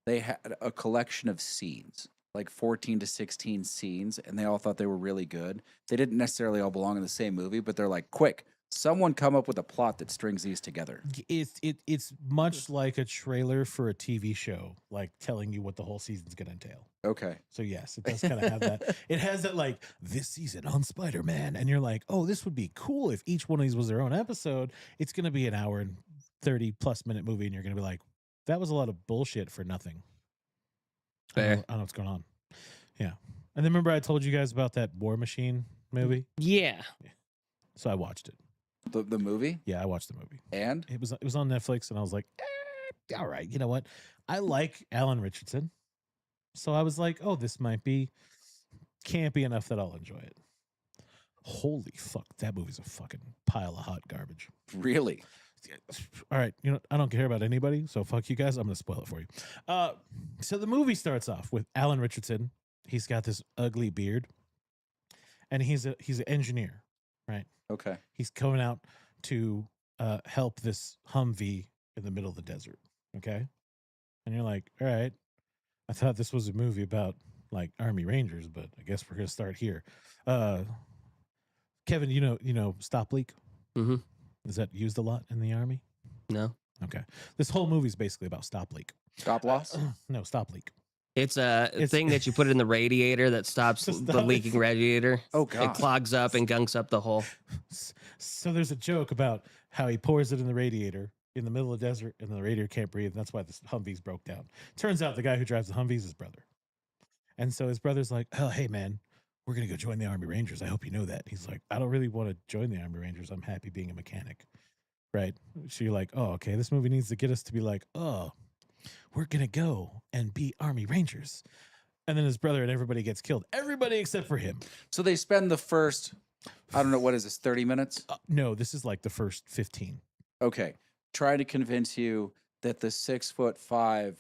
they had a collection of scenes, like 14 to 16 scenes, and they all thought they were really good? They didn't necessarily all belong in the same movie, but they're like, quick, someone come up with a plot that strings these together. It's much like a trailer for a TV show, like telling you what the whole season's gonna entail. Okay. So yes, it does kind of have that. It has that like this season on Spider-Man, and you're like, oh, this would be cool if each one of these was their own episode. It's gonna be an hour and 30+ minute movie, and you're gonna be like, that was a lot of bullshit for nothing. I Fair. don't know what's going on. Yeah. And then remember I told you guys about that War Machine movie? Yeah. So I watched it. The movie? Yeah, I watched the movie. And? It was on Netflix, and I was like, all right, you know what? I like Alan Richardson. So I was like, oh, this might be campy enough that I'll enjoy it. Holy fuck, that movie's a fucking pile of hot garbage. Really? All right, you know, I don't care about anybody, so fuck you guys. I'm gonna spoil it for you. So the movie starts off with Alan Richardson. He's got this ugly beard, and he's an engineer, right? Okay. He's coming out to help this Humvee in the middle of the desert. Okay, and you're like, all right, I thought this was a movie about like Army Rangers, but I guess we're gonna start here. Kevin, you know, stop leak. Mm-hmm. Is that used a lot in the Army? No. Okay. This whole movie is basically about stop leak. Stop loss? No, stop leak. It's a thing that you put in the radiator that stops the leaking radiator. Oh, It God. clogs up and gunks up the hole. So there's a joke about how he pours it in the radiator in the middle of the desert, and the radiator can't breathe. And that's why the Humvees broke down. Turns out the guy who drives the Humvees is his brother. And so his brother's like, oh, hey, man, we're going to go join the Army Rangers. I hope you know that. He's like, I don't really want to join the Army Rangers. I'm happy being a mechanic. Right. So you're like, oh, okay, this movie needs to get us to be like, oh, we're going to go and be Army Rangers. And then his brother and everybody gets killed. Everybody except for him. So they spend the first, I don't know, what is this, 30 minutes? No, this is like the first 15. Okay. Trying to convince you that the 6'5"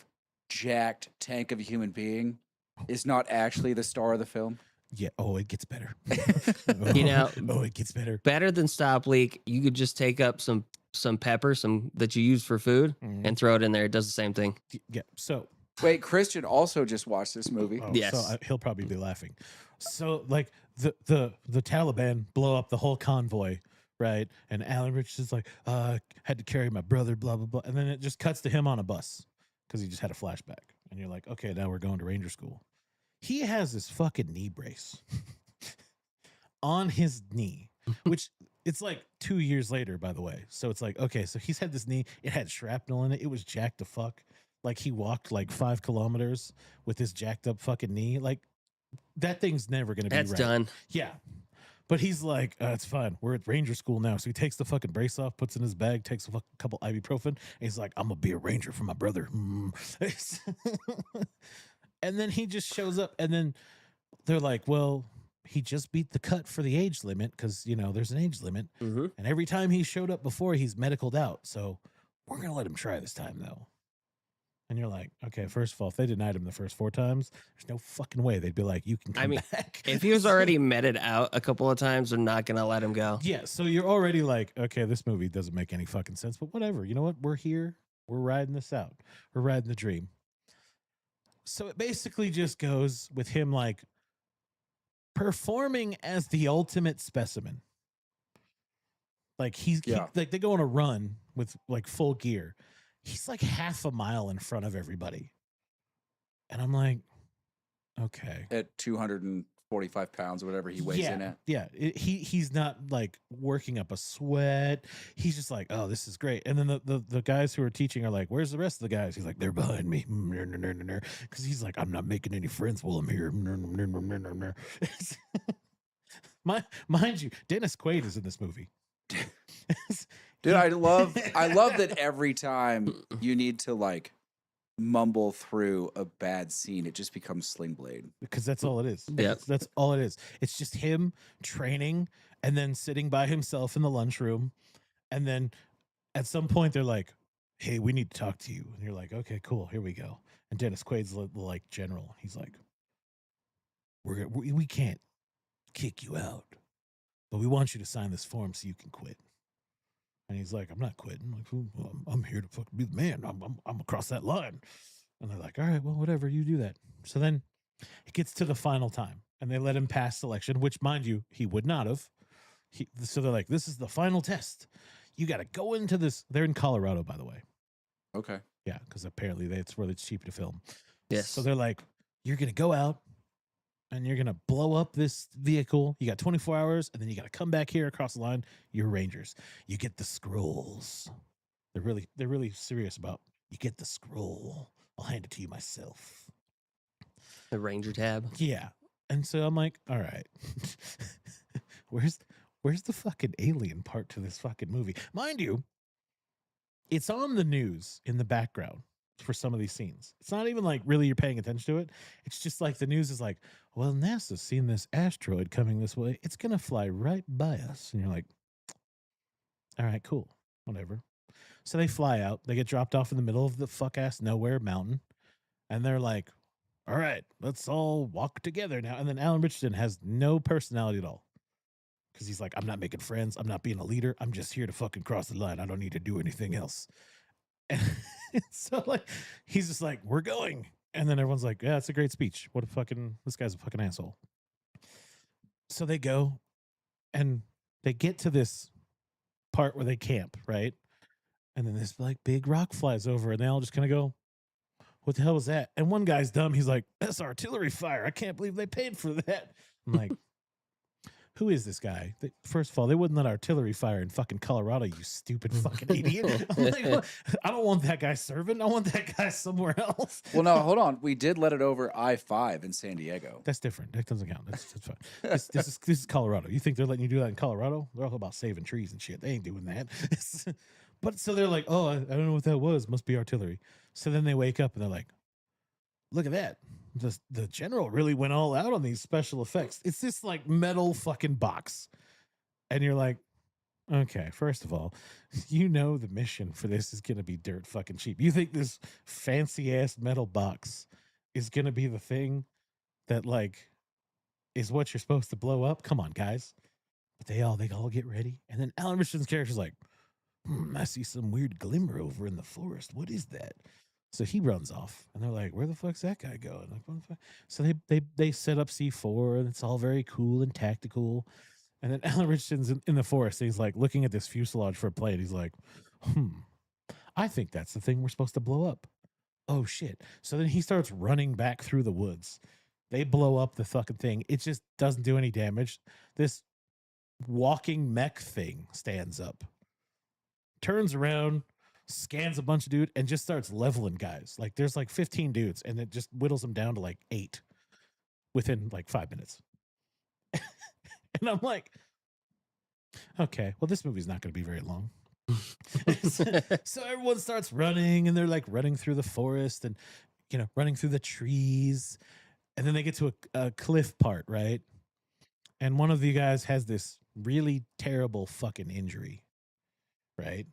jacked tank of a human being is not actually the star of the film. Yeah. Oh, it gets better. You know, oh, it gets better. Better than stop leak, you could just take up some pepper, some that you use for food, and throw it in there. It does the same thing. Yeah. So Wait, Christian also just watched this movie. oh, Yes. So he'll probably be laughing. So like the Taliban blow up the whole convoy, right? And Alan Richardson's like, had to carry my brother, blah blah blah, and then it just cuts to him on a bus because he just had a flashback, and you're like, okay, now we're going to Ranger School. He has this fucking knee brace on his knee, which it's like 2 years later, by the way. So it's like, okay, so he's had this knee. It had shrapnel in it. It was jacked to fuck. Like he walked like 5 kilometers with this jacked up fucking knee. Like that thing's never going to be That's right. done. Yeah. But he's like, it's fine. We're at Ranger School now. So he takes the fucking brace off, puts it in his bag, takes a couple ibuprofen, and he's like, I'm going to be a ranger for my brother. And then he just shows up, and then they're like, well, he just beat the cut for the age limit because, you know, there's an age limit. Mm-hmm. And every time he showed up before, he's medicaled out. So we're going to let him try this time, though. And you're like, okay, first of all, if they denied him the first 4 times, there's no fucking way they'd be like, you can come back. If he was already meted out a couple of times, they're not going to let him go. Yeah, so you're already like, okay, this movie doesn't make any fucking sense, but whatever. You know what? We're here. We're riding this out. We're riding the dream. So it basically just goes with him like performing as the ultimate specimen. Like he like they go on a run with like full gear. He's like half a mile in front of everybody. And I'm like, okay. At 245 pounds, whatever he weighs in at. Yeah. He's not like working up a sweat. He's just like, oh, this is great. And then the guys who are teaching are like, where's the rest of the guys? He's like, they're behind me. Because he's like, I'm not making any friends while I'm here. Mind you, Dennis Quaid is in this movie. Dude, I love that every time you need to like mumble through a bad scene, it just becomes Sling Blade. Because that's all it is. Yep. That's all it is. It's just him training and then sitting by himself in the lunchroom. And then at some point they're like, hey, we need to talk to you. And you're like, okay, cool, here we go. And Dennis Quaid's like general. He's like, we can't kick you out, but we want you to sign this form so you can quit. And he's like, I'm not quitting. Like, well, I'm here to fucking be the man. I'm across that line. And they're like, all right, well, whatever, you do that. So then it gets to the final time, and they let him pass selection, which, mind you, he would not have. So they're like, this is the final test. You got to go into this. They're in Colorado, by the way. Okay. Yeah, because apparently that's where it's cheap to film. Yes. So they're like, you're going to go out, and you're going to blow up this vehicle. You got 24 hours, and then you got to come back here across the line. You're Rangers. You get the scrolls. They're really serious about, you get the scroll. I'll hand it to you myself. The Ranger tab. Yeah. And so I'm like, all right. Where's the fucking alien part to this fucking movie? Mind you, it's on the news in the background for some of these scenes. It's not even like really you're paying attention to it. It's just like the news is like, well, NASA's seen this asteroid coming this way. It's going to fly right by us. And you're like, all right, cool. Whatever. So they fly out. They get dropped off in the middle of the fuck-ass nowhere mountain. And they're like, all right, let's all walk together now. And then Alan Richardson has no personality at all. Because he's like, I'm not making friends. I'm not being a leader. I'm just here to fucking cross the line. I don't need to do anything else. And so like, he's just like, we're going. And then everyone's like, yeah, it's a great speech. This guy's a fucking asshole. So they go and they get to this part where they camp, right? And then this like big rock flies over and they all just kind of go, what the hell was that? And one guy's dumb. He's like, that's artillery fire. I can't believe they paid for that. I'm like, who is this guy? First of all, they wouldn't let artillery fire in fucking Colorado, you stupid fucking idiot. I'm like, well, I don't want that guy serving. I want that guy somewhere else. Well, no, hold on. We did let it over I-5 in San Diego. That's different. That doesn't count. That's fine. This is Colorado. You think they're letting you do that in Colorado? They're all about saving trees and shit. They ain't doing that. But so they're like, oh, I don't know what that was. Must be artillery. So then they wake up and they're like, look at that. The general really went all out on these special effects. It's this like metal fucking box. And you're like, okay, first of all, you know the mission for this is going to be dirt fucking cheap. You think this fancy ass metal box is going to be the thing that like is what you're supposed to blow up? Come on, guys. But they all get ready. And then Alan Richardson's character's like, I see some weird glimmer over in the forest. What is that? So he runs off, and they're like, "Where the fuck's that guy going?" Like, what the fuck? So they set up C4, and it's all very cool and tactical. And then Alan Richardson's in the forest, and he's like looking at this fuselage for a plane. He's like, I think that's the thing we're supposed to blow up. Oh shit! So then he starts running back through the woods. They blow up the fucking thing. It just doesn't do any damage. This walking mech thing stands up, turns around, scans a bunch of dudes, and just starts leveling guys. Like there's like 15 dudes, and it just whittles them down to like 8 within like 5 minutes. And I'm like, okay, well, this movie's not going to be very long. So everyone starts running, and they're like running through the forest and, running through the trees. And then they get to a cliff part, right? And one of the guys has this really terrible fucking injury, right?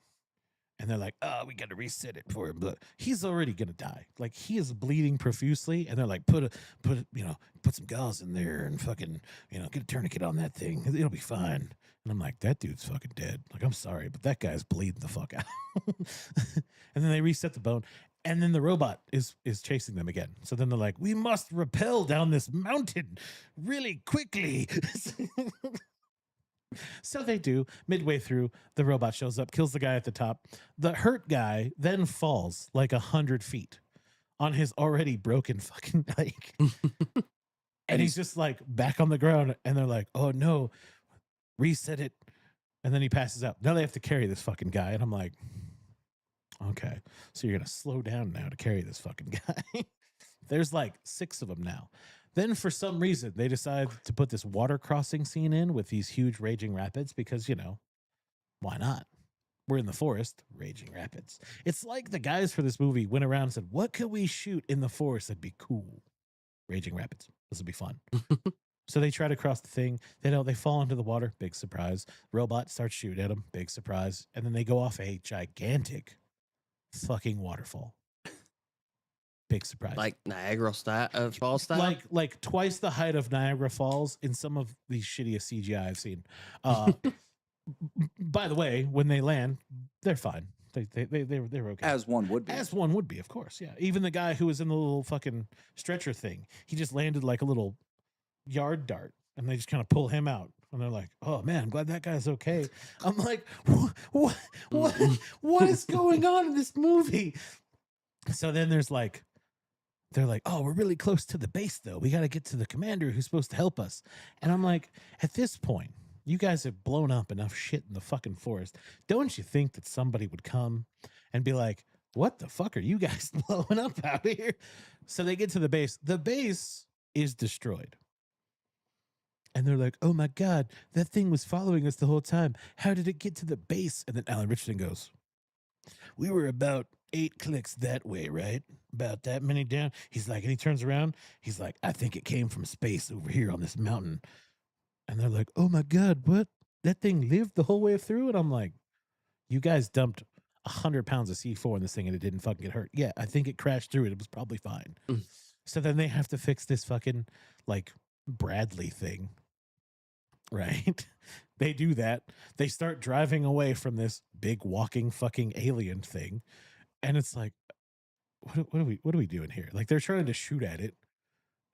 And they're like, oh, we got to reset it for him. But he's already going to die. Like, he is bleeding profusely. And they're like, put some gauze in there and fucking, get a tourniquet on that thing. It'll be fine. And I'm like, that dude's fucking dead. Like, I'm sorry, but that guy's bleeding the fuck out. And then they reset the bone. And then the robot is chasing them again. So then they're like, we must rappel down this mountain really quickly. So they do. Midway through, the robot shows up, kills the guy at the top. The hurt guy then falls like 100 feet on his already broken fucking bike. And he's just like back on the ground. And they're like, oh no, reset it. And then he passes out. Now they have to carry this fucking guy. And I'm like, okay, so you're going to slow down now to carry this fucking guy. There's like 6 of them now. Then for some reason, they decide to put this water crossing scene in with these huge raging rapids because, why not? We're in the forest, raging rapids. It's like the guys for this movie went around and said, what could we shoot in the forest that'd be cool? Raging rapids. This would be fun. So they try to cross the thing. They fall into the water. Big surprise. Robot starts shooting at them. Big surprise. And then they go off a gigantic fucking waterfall. Big surprise. Like Niagara Falls style. Like twice the height of Niagara Falls in some of the shittiest CGI I've seen. By the way, when they land, they're fine. They're okay. As one would be. As one would be, of course. Yeah. Even the guy who was in the little fucking stretcher thing, he just landed like a little yard dart, and they just kind of pull him out. And they're like, "Oh man, I'm glad that guy's okay." I'm like, what is going on in this movie? So then they're like, "Oh, we're really close to the base, though. We got to get to the commander who's supposed to help us." And I'm like, at this point, you guys have blown up enough shit in the fucking forest. Don't you think that somebody would come and be like, "What the fuck are you guys blowing up out here?" So they get to the base. The base is destroyed. And they're like, "Oh my God, that thing was following us the whole time. How did it get to the base?" And then Alan Richardson goes, "We were about 8 clicks that way, right? About that many down." He's like, and he turns around. He's like, "I think it came from space over here on this mountain." And they're like, "Oh my God, what? That thing lived the whole way through?" And I'm like, "You guys dumped 100 pounds of C4 in this thing and it didn't fucking get hurt." "Yeah, I think it crashed through it. It was probably fine." So then they have to fix this fucking like Bradley thing. Right? They do that. They start driving away from this big walking fucking alien thing. And it's like, what are we doing here? Like they're trying to shoot at it.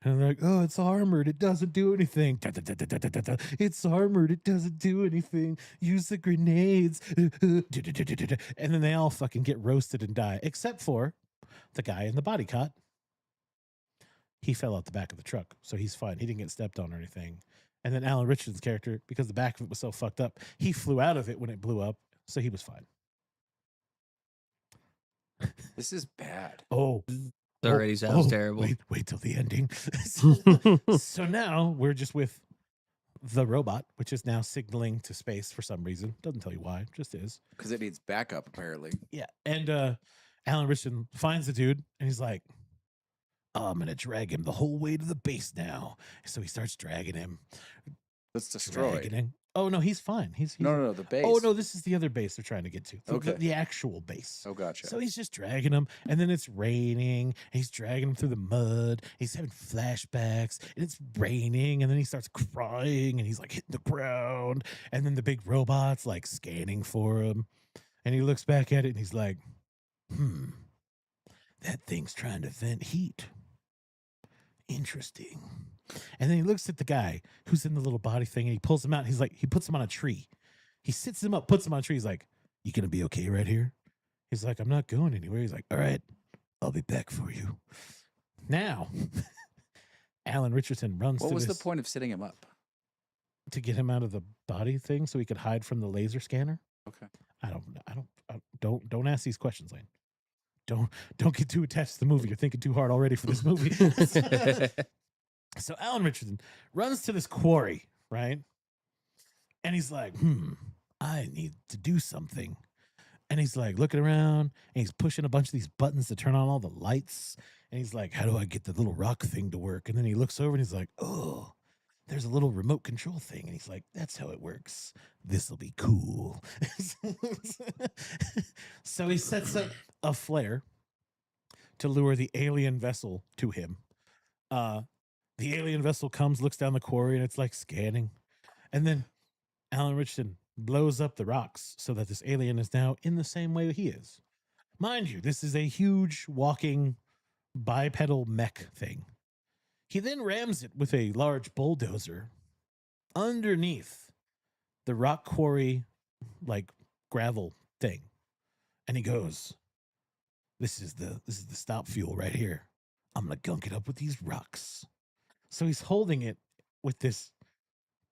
And they're like, "Oh, it's armored. It doesn't do anything. It's armored. It doesn't do anything. Use the grenades." And then they all fucking get roasted and die, except for the guy in the body cot. He fell out the back of the truck, so he's fine. He didn't get stepped on or anything. And then Alan Richardson's character, because the back of it was so fucked up, he flew out of it when it blew up, so he was fine. This is bad. Oh, It already sounds terrible. Wait till the ending. So now we're just with the robot, which is now signaling to space for some reason. Doesn't tell you why, just is. Because it needs backup, apparently. Yeah. And Alan Richardson finds the dude, and he's like, "Oh, I'm going to drag him the whole way to the base now." So he starts dragging him. Let's destroy. Dragging him. Oh, no, he's fine. He's No, the base. Oh, no, this is the other base they're trying to get to. Okay. The actual base. Oh, gotcha. So he's just dragging him, and then it's raining, and he's dragging him through the mud. He's having flashbacks, and it's raining, and then he starts crying, and he's like hitting the ground, and then the big robot's like scanning for him, and he looks back at it, and he's like, "That thing's trying to vent heat. Interesting." And then he looks at the guy who's in the little body thing, and he pulls him out. And he's like, he puts him on a tree. He sits him up, puts him on a tree. He's like, "You gonna be okay right here?" He's like, "I'm not going anywhere." He's like, "All right, I'll be back for you." Now, Alan Richardson runs. What to was this the point of sitting him up? to get him out of the body thing so he could hide from the laser scanner? Okay. Don't ask these questions, Lane. Don't get too attached to the movie. You're thinking too hard already for this movie. So Alan Richardson runs to this quarry, right? And he's like, I need to do something. And he's like looking around, and he's pushing a bunch of these buttons to turn on all the lights. And he's like, "How do I get the little rock thing to work?" And then he looks over and he's like, "Oh, there's a little remote control thing." And he's like, "That's how it works. This'll be cool." So he sets up a flare to lure the alien vessel to him. The alien vessel comes, looks down the quarry, and it's like scanning. And then Alan Richardson blows up the rocks so that this alien is now in the same way he is. Mind you, this is a huge walking bipedal mech thing. He then rams it with a large bulldozer underneath the rock quarry, like gravel thing. And he goes, this is the stop fuel right here. I'm gonna gunk it up with these rocks." So he's holding it with this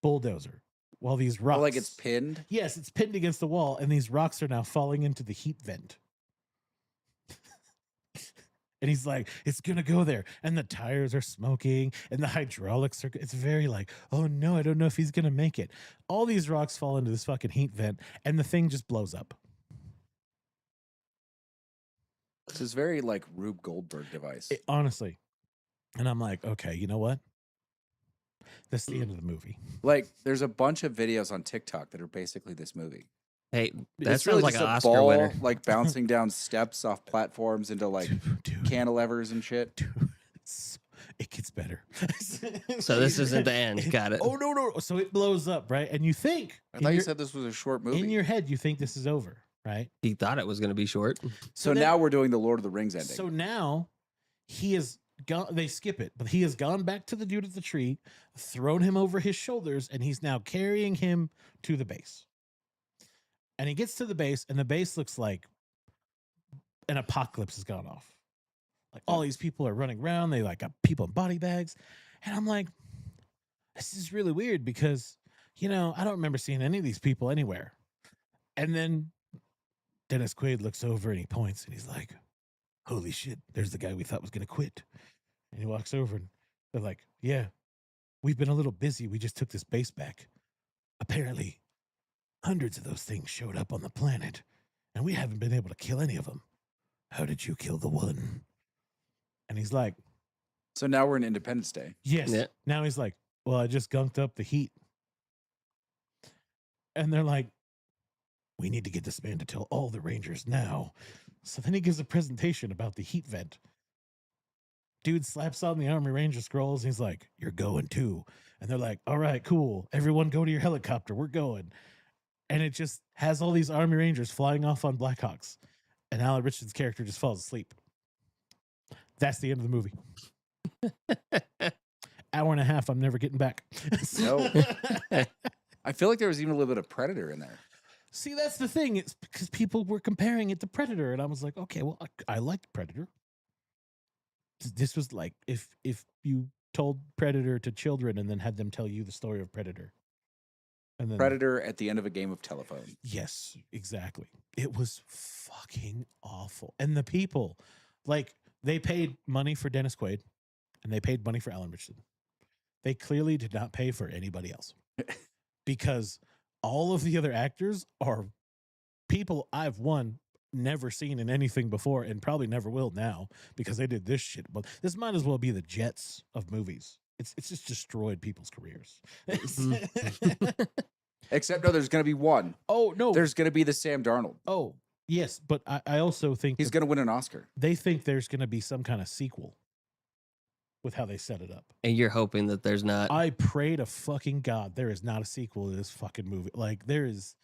bulldozer while these rocks. Oh, like it's pinned? Yes, it's pinned against the wall, and these rocks are now falling into the heat vent. And he's like, "It's gonna go there." And the tires are smoking, and the hydraulics are. It's very like, "Oh no, I don't know if he's gonna make it." All these rocks fall into this fucking heat vent, and the thing just blows up. This is very like Rube Goldberg device. Honestly. And I'm like, okay, you know what? That's the end of the movie. Like, there's a bunch of videos on TikTok that are basically this movie. Hey, that It's sounds really like just an a Oscar ball winner. like bouncing down steps off platforms into like dude, cantilevers and shit. dude, it gets better. So this isn't the end. Got it. Oh no! So it blows up, right? And you think I thought you said this was a short movie. in your head, you think this is over, right? He thought it was going to be short. So then- now we're doing the Lord of the Rings ending. So now he is gone. They skip it, but he has gone back to the dude at the tree, thrown him over his shoulders, and he's now carrying him to the base. And he gets to the base, and the base looks like an apocalypse has gone off. Like all these people are running around. They like got people in body bags. And I'm like, this is really weird because, I don't remember seeing any of these people anywhere. And then Dennis Quaid looks over and he points and he's like, holy shit, there's the guy we thought was going to quit. And he walks over and they're like, yeah, we've been a little busy. We just took this base back. Apparently, hundreds of those things showed up on the planet and we haven't been able to kill any of them. How did you kill the one? And he's like, So now we're in Independence Day. yes. Yeah. Now he's like, well, I just gunked up the heat. And they're like, we need to get this man to tell all the Rangers now. So then he gives a presentation about the heat vent. Dude slaps on the Army Ranger scrolls. And he's like, you're going too. And they're like, all right, cool. Everyone go to your helicopter. We're going. And it just has all these Army Rangers flying off on Blackhawks. And Alan Richardson's character just falls asleep. That's the end of the movie. Hour and a half, I'm never getting back. No. I feel like there was even a little bit of Predator in there. See, that's the thing. It's because people were comparing it to Predator, and I was like, okay, well, I liked Predator. This was like if you told Predator to children and then had them tell you the story of Predator. And then Predator at the end of a game of telephone. Yes, exactly. It was fucking awful. And the people, like, they paid money for Dennis Quaid and they paid money for Alan Richardson. They clearly did not pay for anybody else because all of the other actors are people I've never seen in anything before and probably never will now because they did this shit. But this might as well be the Jets of movies. It's just destroyed people's careers. Except no, there's going to be one. Oh, no. There's going to be the Sam Darnold. Oh, yes. But I also think He's going to win an Oscar. they think there's going to be some kind of sequel with how they set it up. And you're hoping that there's not. I pray to fucking God there is not a sequel to this fucking movie. Like there is.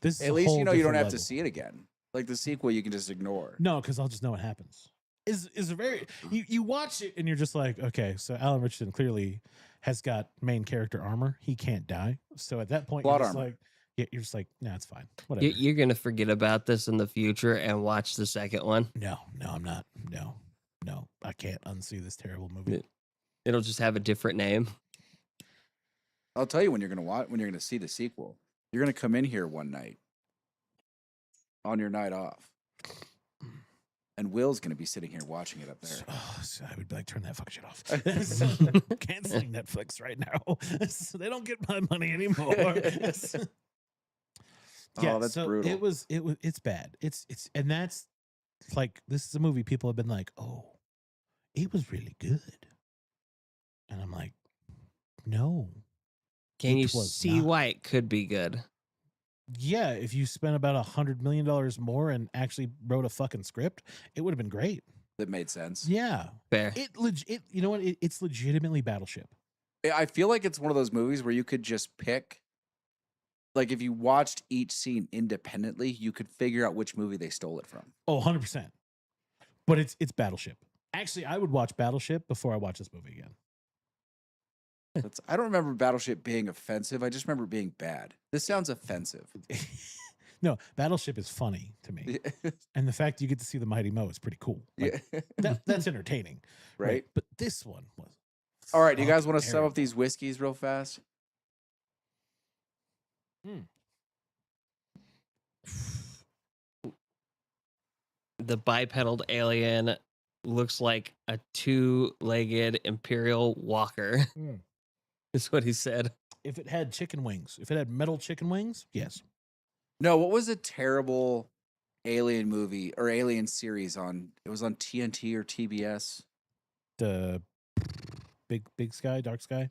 This is At a least whole you know you don't different have to level. see it again. Like the sequel, you can just ignore. No, because I'll just know what happens. Is a very you watch it and you're just like, okay, so Alan Richardson clearly has got main character armor. He can't die. So at that point, Plot you're just armor. like, yeah, you're just like, nah, it's fine. Whatever. You're going to forget about this in the future and watch the second one. No, I'm not. No, I can't unsee this terrible movie. Yeah. It'll just have a different name. I'll tell you when you're going to watch, when you're going to see the sequel. You're going to come in here one night on your night off, and Will's going to be sitting here watching it up there. So I would be like, turn that fucking shit off. Canceling Netflix right now. So they don't get my money anymore. Oh, that's so brutal. It's bad. It's and that's like this is a movie people have been like, oh, it was really good. And I'm like, no. Can It you was see not. why it could be good? Yeah, if you spent about $100 million more and actually wrote a fucking script, it would have been great. That made sense. Yeah. Fair. You know what? It's legitimately Battleship. I feel like it's one of those movies where you could just pick. Like if you watched each scene independently, you could figure out which movie they stole it from. Oh, 100%. But it's Battleship. Actually, I would watch Battleship before I watch this movie again. I don't remember Battleship being offensive. I just remember it being bad. This sounds offensive. No, Battleship is funny to me. And the fact you get to see the Mighty Mo is pretty cool. Like, Yeah. that's entertaining. Right? But this one was. All right. Do you guys fucking want to sum terrible. up these whiskeys real fast? The bipedal alien looks like a two-legged imperial walker. Mm. Is what he said. If it had chicken wings, if it had metal chicken wings, yes. No, what was a terrible alien movie or alien series on? It was on TNT or TBS. The big sky, dark sky,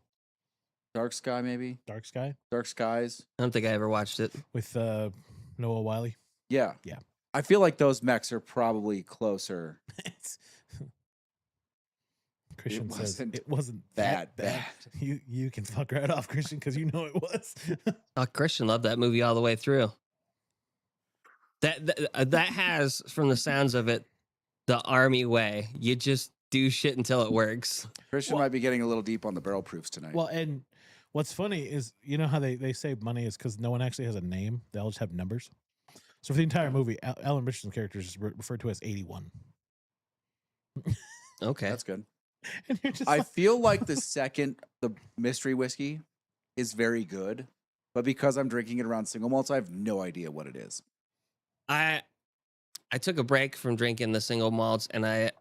Dark Sky, maybe? dark sky Dark Skies. I don't think I ever watched it. with Noah Wiley. Yeah. Yeah. I feel like those mechs are probably closer. Christian says wasn't it wasn't that that bad. You can fuck right off, Christian, because you know it was. Oh, Christian loved that movie all the way through. That has, from the sounds of it, the army way. You just do shit until it works. Christian might be getting a little deep on the barrel proofs tonight. Well, and what's funny is, you know how they say money is because no one actually has a name. They all just have numbers. So for the entire movie, Alan Richardson's character is referred to as 81. Okay. That's good. And you're just I like, feel like the mystery whiskey is very good, but because I'm drinking it around single malts, I have no idea what it is. I took a break from drinking the single malts, and I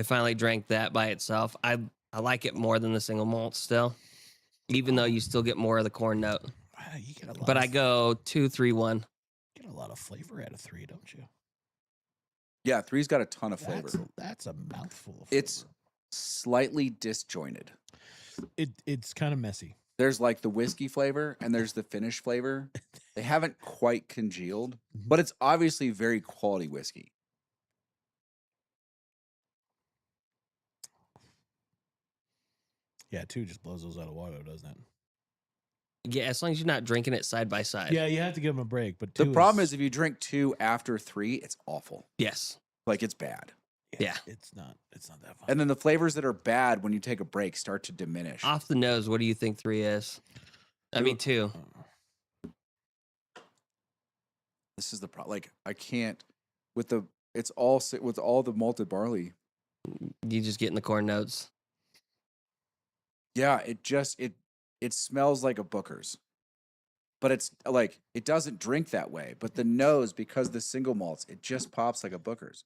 finally drank that by itself. I like it more than the single malts still, even though you still get more of the corn note. wow, you get a lot But of, I go 2, 3, 1. get a lot of flavor out of 3, don't you? Yeah, 3's got a ton of flavor. That's a mouthful of flavor. It's slightly disjointed. It's kind of messy. There's like the whiskey flavor and there's the finish flavor. They haven't quite congealed, but it's obviously very quality whiskey. Yeah, 2 just blows those out of water, doesn't it? Yeah, as long as you're not drinking it side by side. Yeah, you have to give them a break. But The 2 problem is if you drink 2 after 3, it's awful. Yes. Like it's bad. Yeah. it's not that fun. And then the flavors that are bad when you take a break start to diminish. Off the nose, what do you think 3 is? I mean, 2. This is the problem. Like I can't with all the malted barley. You just getting the corn notes. Yeah, it smells like a Booker's. But it's like it doesn't drink that way. But the nose, because the single malts, it just pops like a Booker's.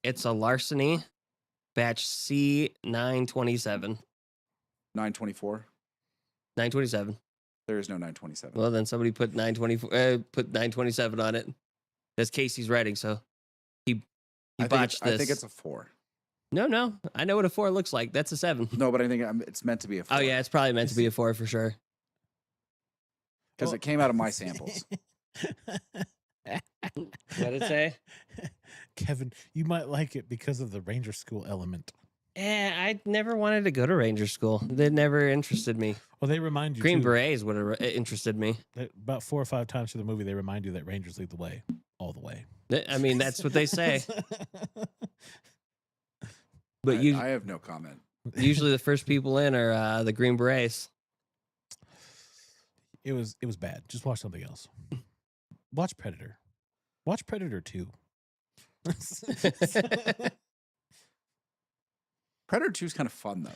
It's a Larceny batch C927. 924. 927. There is no 927. Well, then somebody put 924. Put 927 on it. That's Casey's writing, so he botched this. I think it's a 4. No. I know what a 4 looks like. That's a 7. No, but I think it's meant to be a 4. Oh yeah, it's probably meant to be a 4 for sure. Because it came out of my samples. What'd it say? Kevin, you might like it because of the Ranger School element. I never wanted to go to Ranger School. They never interested me. Well, they remind you. Green too, Berets would have interested me. that about 4 or 5 times through the movie, they remind you that Rangers lead the way, all the way. I mean, that's what they say. But I have no comment. usually the first people in are the Green Berets. It was bad. Just watch something else. Watch Predator. Watch Predator 2. Predator 2 is kind of fun though.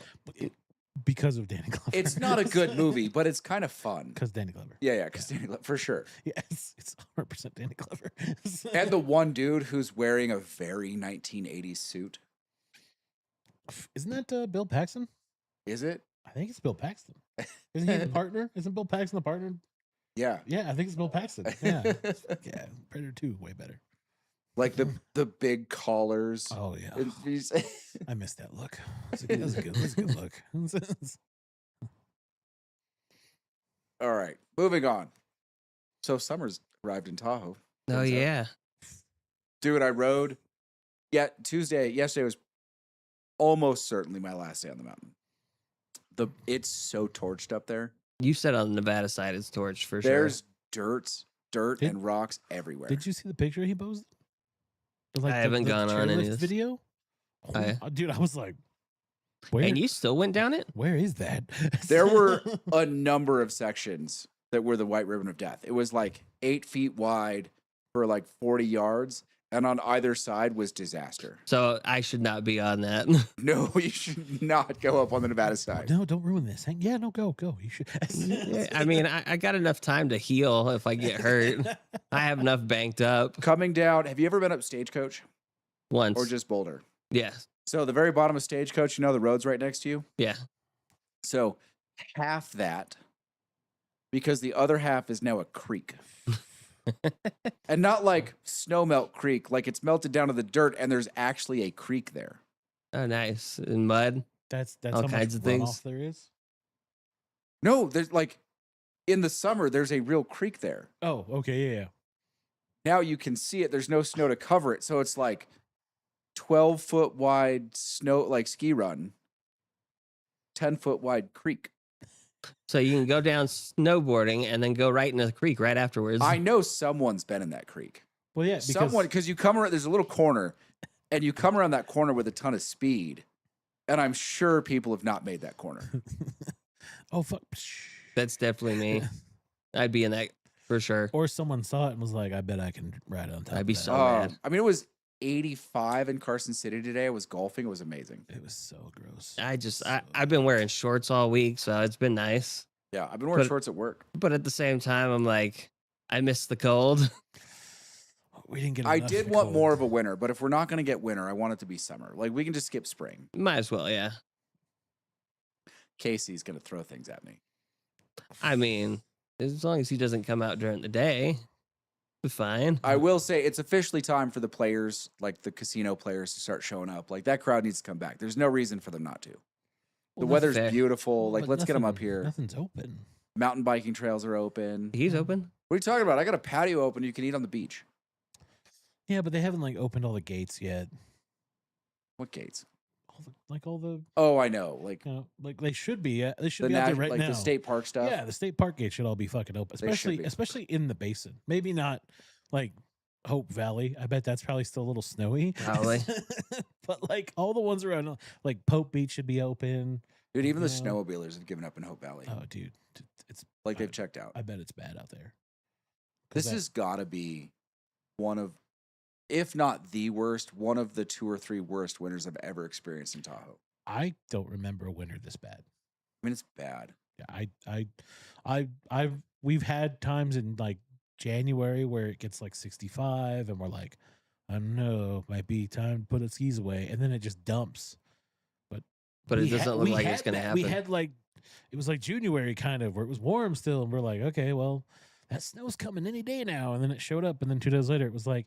Because of Danny Glover. It's not a good movie, but it's kind of fun. Because Danny Glover. Yeah, because Danny Glover, for sure. Yes, it's 100% Danny Glover. And the one dude who's wearing a very 1980s suit. Isn't that Bill Paxton? Is it? I think it's Bill Paxton. Isn't he the partner? Isn't Bill Paxton the partner? Yeah. Yeah, I think it's Bill Paxton. Yeah. Yeah. Predator 2, way better. Like the big collars. Oh, yeah. And he's- I missed that look. That's a good look. All right, moving on. So summer's arrived in Tahoe. Oh Turns out. yeah. Dude, I rode. Yeah, yesterday was almost certainly my last day on the mountain. It's so torched up there. You said on the Nevada side it's torched for sure. There's dirt Did- and rocks everywhere. Did you see the picture he posted? I haven't gone on any of chairlift this. video. Oh, yeah. Dude, I was like, where? And you still went down it? Where is that? There were a number of sections that were the White Ribbon of Death. It was like 8 feet wide for like 40 yards. And on either side was disaster. So I should not be on that. No, you should not go up on the Nevada side. No, don't ruin this. Yeah, no, go. You should. Yeah, I mean, I got enough time to heal if I get hurt. I have enough banked up. Coming down, have you ever been up Stagecoach Once. or just Boulder? Yeah. So the very bottom of Stagecoach, you know the road's right next to you? Yeah. So half that, because the other half is now a creek. And not like Snowmelt Creek, like it's melted down to the dirt and there's actually a creek there. Oh, nice. In mud. That's All how kinds much of things. runoff there is. No, there's like in the summer, there's a real creek there. Oh, okay, yeah. Now you can see it. There's no snow to cover it. So it's like 12-foot wide snow, like ski run, 10-foot wide creek. So you can go down snowboarding and then go right into the creek right afterwards. I know someone's been in that creek. Well, yeah, Because you come around, there's a little corner, and you come around that corner with a ton of speed. And I'm sure people have not made that corner. oh fuck. That's definitely me. I'd be in that for sure. Or someone saw it and was like, I bet I can ride on top I'd be of that. so mad. I mean, it was 85 in Carson City today. I was golfing. It was amazing. It was so gross. I've been wearing shorts all week, so it's been nice. Yeah, I've been wearing shorts at work. But at the same time, I'm like, I miss the cold. We didn't get. I enough did of the want cold. more of a winter, but if we're not going to get winter, I want it to be summer. Like, we can just skip spring. Might as well, yeah. Casey's going to throw things at me. I mean, as long as he doesn't come out during the day, be fine. I will say it's officially time for the players, like the casino players, to start showing up. Like, that crowd needs to come back. There's no reason for them not to. The Well, weather's fair. beautiful. Like, but let's get them up nothing- here. Nothing's open. Mountain biking trails are open. He's open. What are you talking about? I got a patio open. You can eat on the beach. Yeah, but they haven't like opened all the gates yet. What gates? All the Oh, I know. Like, you know, like they should be. They should the be out there nat- right like now. the state park stuff. Yeah, the state park gate should all be fucking open, They should be. especially in the basin. Maybe not like Hope Valley. I bet that's probably still a little snowy. Probably. But like all the ones around, like Pope Beach should be open. Dude, even the Yeah. snowmobilers have given up in Hope Valley. Oh, dude, it's Like, they've checked out. I bet it's bad out there. 'Cause This that- has got to be one of, if not the worst, one of the 2 or 3 worst winters I've ever experienced in Tahoe. I don't remember a winter this bad. I mean, it's bad. Yeah, we've had times in like January where it gets like 65 and we're like, I don't know, might be time to put the skis away, and then it just dumps. But it We doesn't had- look we like it's had going to that- happen. We had like, it was like January kind of where it was warm still, and we're like, okay, well, that snow's coming any day now. And then it showed up, and then 2 days later, it was like,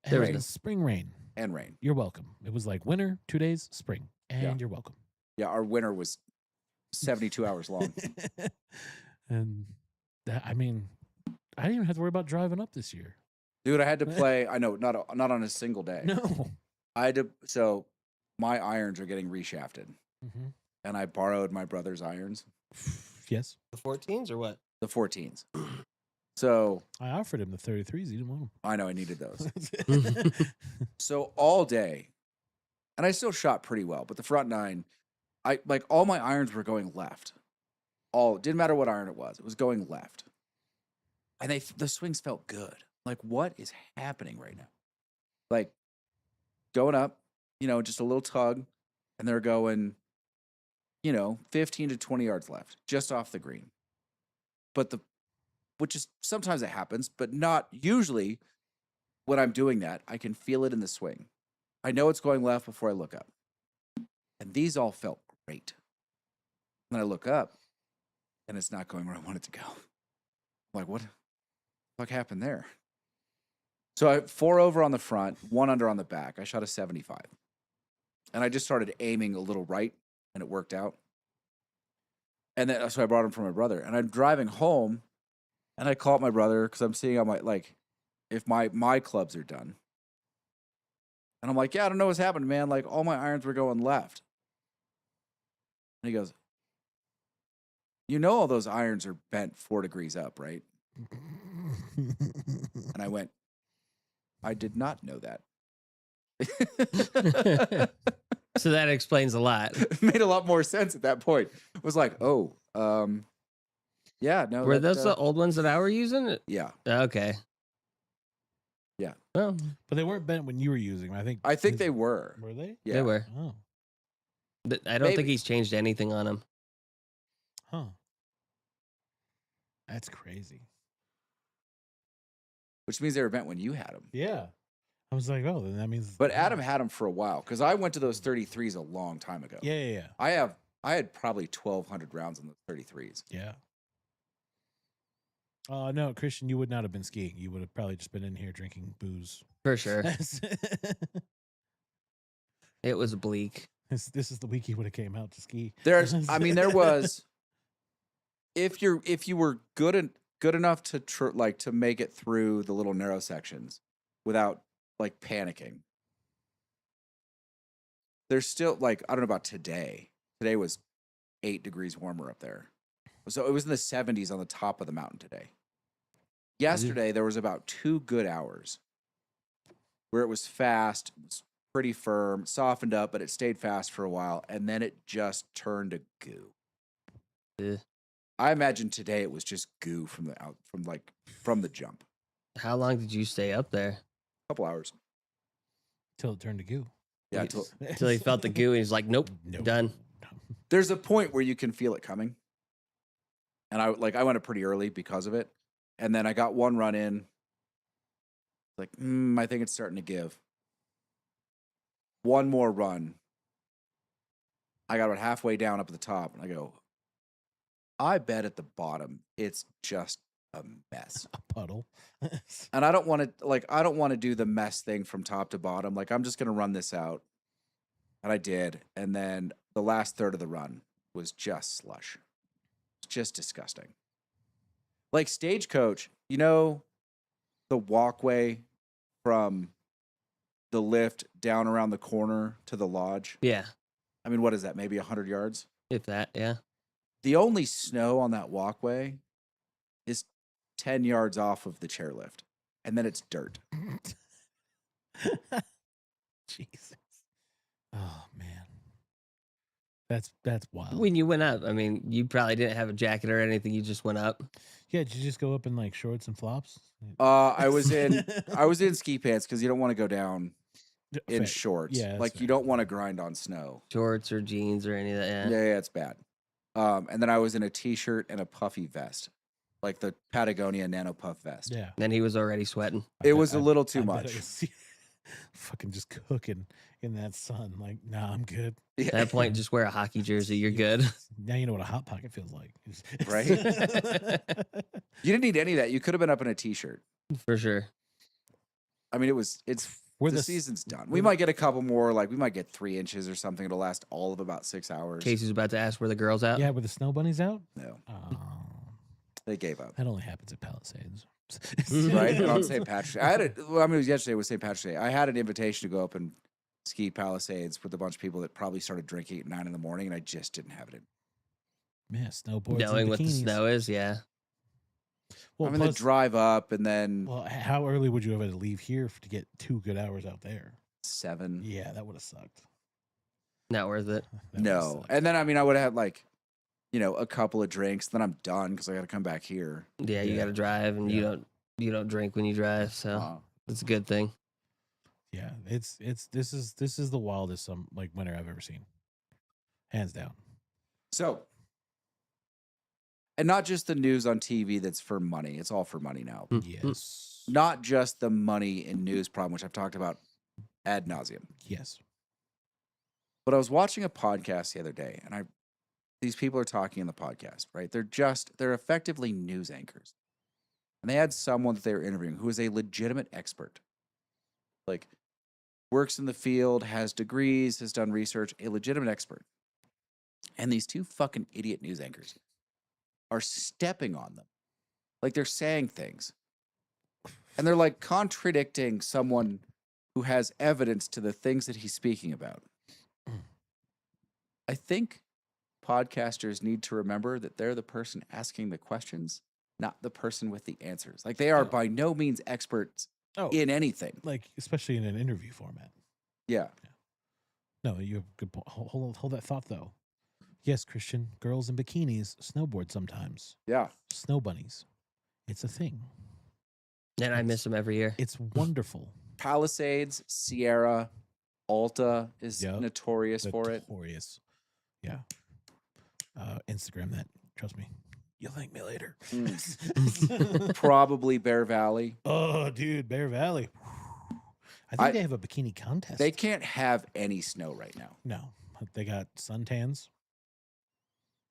There was "Hey, no- spring rain. And rain. You're welcome." It was like winter, 2 days, spring, and Yeah. you're welcome. Yeah, our winter was 72 hours long. And that, I mean, I didn't even have to worry about driving up this year. Dude, I had to play. I know, not on a single day. No. I had to. So my irons are getting reshafted, Mm-hmm. and I borrowed my brother's irons, Yes. The 14s or what? the 14s. So I offered him the 33s. He didn't want I know I needed those. them. So all day, and I still shot pretty well, but the front 9, I like all my irons were going left. All didn't matter what iron it was going left, and the swings felt good. Like, what is happening right now? Like, going up, just a little tug, and they're going, 15 to 20 yards left, just off the green. But which is sometimes it happens, but not usually. When I'm doing that, I can feel it in the swing. I know it's going left before I look up. And these all felt great. Then I look up, and it's not going where I want it to go. I'm like, what the fuck happened there? So I 4 over on the front, 1 under on the back. I shot a 75. And I just started aiming a little right, and it worked out. And then so I brought him from my brother. And I'm driving home, and I call up my brother because I'm seeing on my if my clubs are done. And I'm like, yeah, I don't know what's happened, man. Like, all my irons were going left. And he goes, all those irons are bent 4 degrees up, right? And I went, I did not know that. So that explains a lot. It made a lot more sense at that point. It was like, oh, yeah, no. Were that, those the old ones that I were using? Yeah. Okay. Yeah. Well, But they weren't bent when you were using them. I think they were. Were they? Yeah. they were. Oh. I don't think Maybe. he's changed anything on them. Huh. That's crazy. Which means they were bent when you had them. Yeah. I was like, oh, then that means. But Adam had them for a while because I went to those 33s a long time ago. Yeah. I had probably 1,200 rounds on those 33s. Yeah. No, Christian, you would not have been skiing. You would have probably just been in here drinking booze. For sure. It was bleak. This is the week he would have came out to ski. There was, if you were good good enough to to make it through the little narrow sections without like panicking. There's still like, I don't know about today. Today was 8 degrees warmer up there. So it was in the 70s on the top of the mountain today. Yesterday, there was about 2 good hours where it was fast, it was pretty firm, softened up, but it stayed fast for a while, and then it just turned to goo. Eh. I imagine today it was just goo from the jump. How long did you stay up there? A couple hours. Till it turned to goo. Yeah, Until he felt the goo and he's like, nope, done. there's a point where you can feel it coming. And I went up pretty early because of it. And then I got one run in. Like, I think it's starting to give. One more run. I got about halfway down up at the top, and I go, I bet at the bottom it's just a mess. A puddle. And I don't want to do the mess thing from top to bottom. Like, I'm just going to run this out. And I did. And then the last third of the run was just slush. It's just disgusting. Like Stagecoach, you know, the walkway from the lift down around the corner to the lodge. Yeah. I mean, what is that? Maybe 100 yards? If that, yeah. The only snow on that walkway is 10 yards off of the chairlift. And then it's dirt. Jesus. Oh man. That's wild. When you went up, I mean, you probably didn't have a jacket or anything. You just went up. Yeah, did you just go up in like shorts and flops? I was in ski pants because you don't want to go down in Fair. shorts. Yeah, that's like you fair. don't want to grind on snow. Shorts or jeans or any of that. Yeah. Yeah, it's bad. And then I was in a t-shirt and a puffy vest, like the Patagonia Nano Puff vest. Yeah. Then he was already sweating. It was a little too I bet much. I was fucking just cooking in that sun. Like, nah, I'm good. At that point, just wear a hockey jersey. You're good. Now you know what a hot pocket feels like. Right? You didn't need any of that. You could have been up in a t-shirt. For sure. I mean, the season's done. We might get a couple more, like we might get 3 inches or something. It'll last all of about 6 hours. Casey's about to ask where the girl's at. Yeah, were the snow bunnies out? No, Oh, they gave up. that only happens at Palisades. Right? And on St. Patrick's Day. It was yesterday was St. Patrick's Day. I had an invitation to go up and ski Palisades with a bunch of people that probably started drinking at 9 in the morning, and I just didn't have it in. Man, snowboards. Knowing and what the bikinis. snow is, yeah. Well, I mean, the plus, drive up and then well, how early would you have had to leave here to get 2 good hours out there? 7. Yeah, that would have sucked. Not worth it. That would've No. sucked. And then, I mean, I would have had like, a couple of drinks. Then I'm done because I got to come back here. Yeah, you Yeah. got to drive, and Yeah. you don't drink when you drive, so Uh, it's a good thing. Yeah, this is the wildest winter I've ever seen, hands down. So, and not just the news on TV that's for money. It's all for money now. Yes, Not just the money in news problem, which I've talked about ad nauseum. yes. But I was watching a podcast the other day, and these people are talking in the podcast, right? They're effectively news anchors. And they had someone that they were interviewing who is a legitimate expert. Like, works in the field, has degrees, has done research, a legitimate expert. And these 2 fucking idiot news anchors are stepping on them. Like, they're saying things. And they're like contradicting someone who has evidence to the things that he's speaking about. I think podcasters need to remember that they're the person asking the questions, not the person with the answers. Like, they are by no means experts Oh, in anything. like especially in an interview format. Yeah. No, you have a good point. Hold that thought though. Yes, Christian, girls in bikinis snowboard sometimes. Yeah. Snow bunnies, it's a thing. And I miss them every year. It's wonderful. Palisades, Sierra, Alta is Yep. notorious for it. Notorious. Yeah. Instagram that. Trust me. You'll thank me later. Probably Bear Valley. Oh, dude, Bear Valley. I think they have a bikini contest. They can't have any snow right now. No, they got suntans.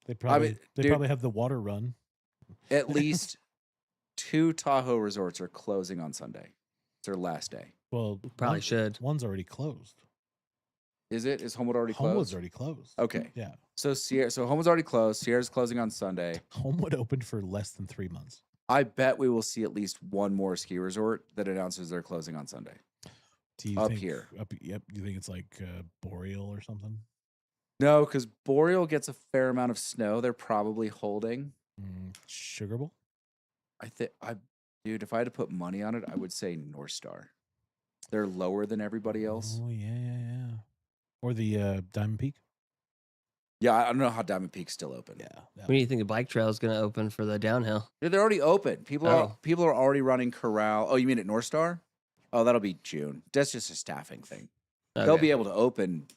They probably dude- probably have the water run. At least 2 Tahoe resorts are closing on Sunday. It's their last day. Well, Probably should. One's already closed. Is it? Is Homewood already closed? Homewood's already closed. Okay. Yeah. So Homewood's already closed. Sierra's closing on Sunday. Homewood opened for less than 3 months. I bet we will see at least one more ski resort that announces they're closing on Sunday. Do you Up think, here. Yep. Do you think it's like Boreal or something? No, because Boreal gets a fair amount of snow. They're probably holding. Sugar Bowl? Dude, if I had to put money on it, I would say North Star. They're lower than everybody else. Oh, yeah. Or the Diamond Peak? Yeah, I don't know how Diamond Peak's still open. Yeah. When do you think the bike trail is going to open for the downhill? Dude, they're already open. People Oh. are already running Corral. Oh, you mean at North Star? Oh, that'll be June. That's just a staffing thing. They'll Okay. be able to open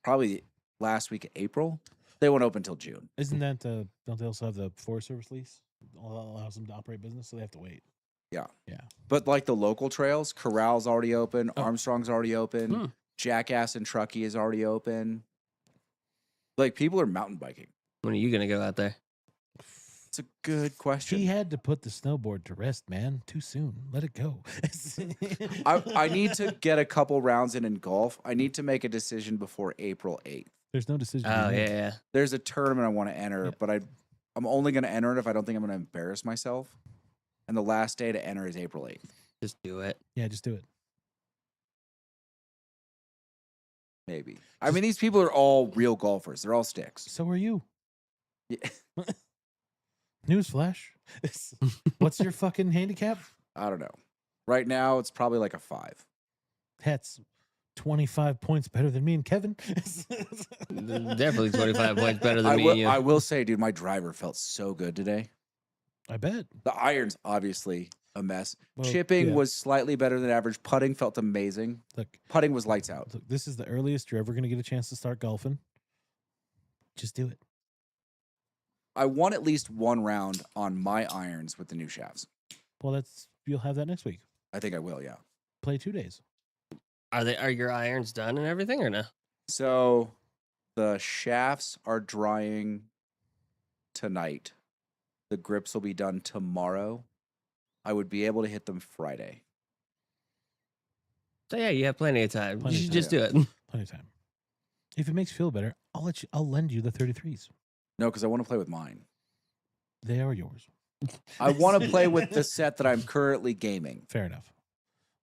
probably last week of April. They won't open until June. Isn't that don't they also have the Forest Service lease? Allows them to operate business, so they have to wait. Yeah. Yeah. But like the local trails, Corral's already open. Oh. Armstrong's already open. Hmm. Jackass and Truckee is already open. Like people are mountain biking. When are you going to go out there? It's a good question. He had to put the snowboard to rest, man. Too soon. Let it go. I need to get a couple rounds in golf. I need to make a decision before April 8th. There's no decision. to Oh, be yeah, made. yeah. There's a tournament I want to enter, Yeah. but I'm only going to enter it if I don't think I'm going to embarrass myself. And the last day to enter is April 8th. Just do it. Yeah, just do it. Maybe. I mean, these people are all real golfers. They're all sticks. So are you. Yeah. Newsflash. What's your fucking handicap? I don't know. Right now, it's probably like a 5. That's 25 points better than me and Kevin. Definitely 25 points better than me and you. I will say, dude, my driver felt so good today. I bet. The iron's obviously a mess. Well, Chipping yeah. was slightly better than average. Putting felt amazing. Look, Putting was lights out. this is the earliest you're ever going to get a chance to start golfing. Just do it. I won at least one round on my irons with the new shafts. Well, you'll have that next week. I think I will, yeah. Play 2 days. Are your irons done and everything or no? So the shafts are drying tonight. The grips will be done tomorrow. I would be able to hit them Friday. So yeah, you have plenty of time. Plenty You of should time. just do it. Plenty of time. If it makes you feel better, I'll lend you the 33s. No, because I want to play with mine. They are yours. I want to play with the set that I'm currently gaming. Fair enough.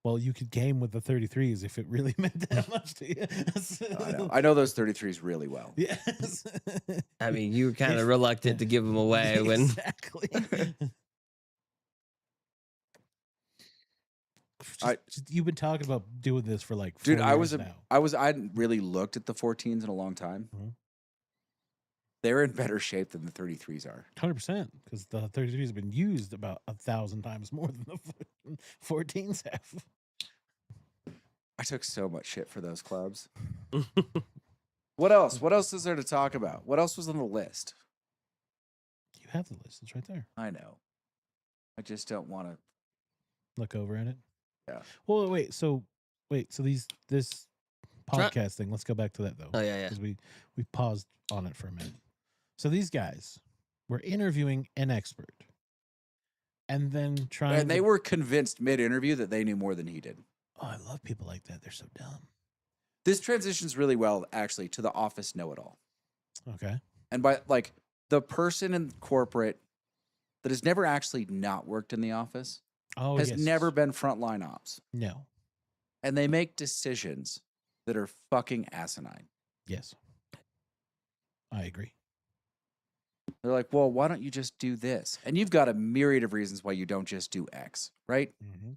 Well, you could game with the 33s if it really meant that much to you. I know those 33s really well. Yes. I mean, you were kind of reluctant to give them away when Exactly. You've been talking about doing this for like 4 Dude, years now. I hadn't really looked at the 14s in a long time. Mhm. They're in better shape than the 33s are. 100%, because the 33s have been used about 1,000 times more than the 14s have. I took so much shit for those clubs. What else? What else is there to talk about? What else was on the list? You have the list. It's right there. I know. I just don't want to. Look over at it. Yeah. Well, wait. So this podcast thing. Let's go back to that though. Oh yeah. Because we paused on it for a minute. So these guys were interviewing an expert, and then trying. And they were convinced mid-interview that they knew more than he did. Oh, I love people like that. They're so dumb. This transitions really well, actually, to the office know-it-all. Okay. And by like the person in corporate that has never actually not worked in the office Oh, has yes. never been frontline ops. No. And they make decisions that are fucking asinine. Yes. I agree. They're like, well, why don't you just do this? And you've got a myriad of reasons why you don't just do X, right? Mm-hmm.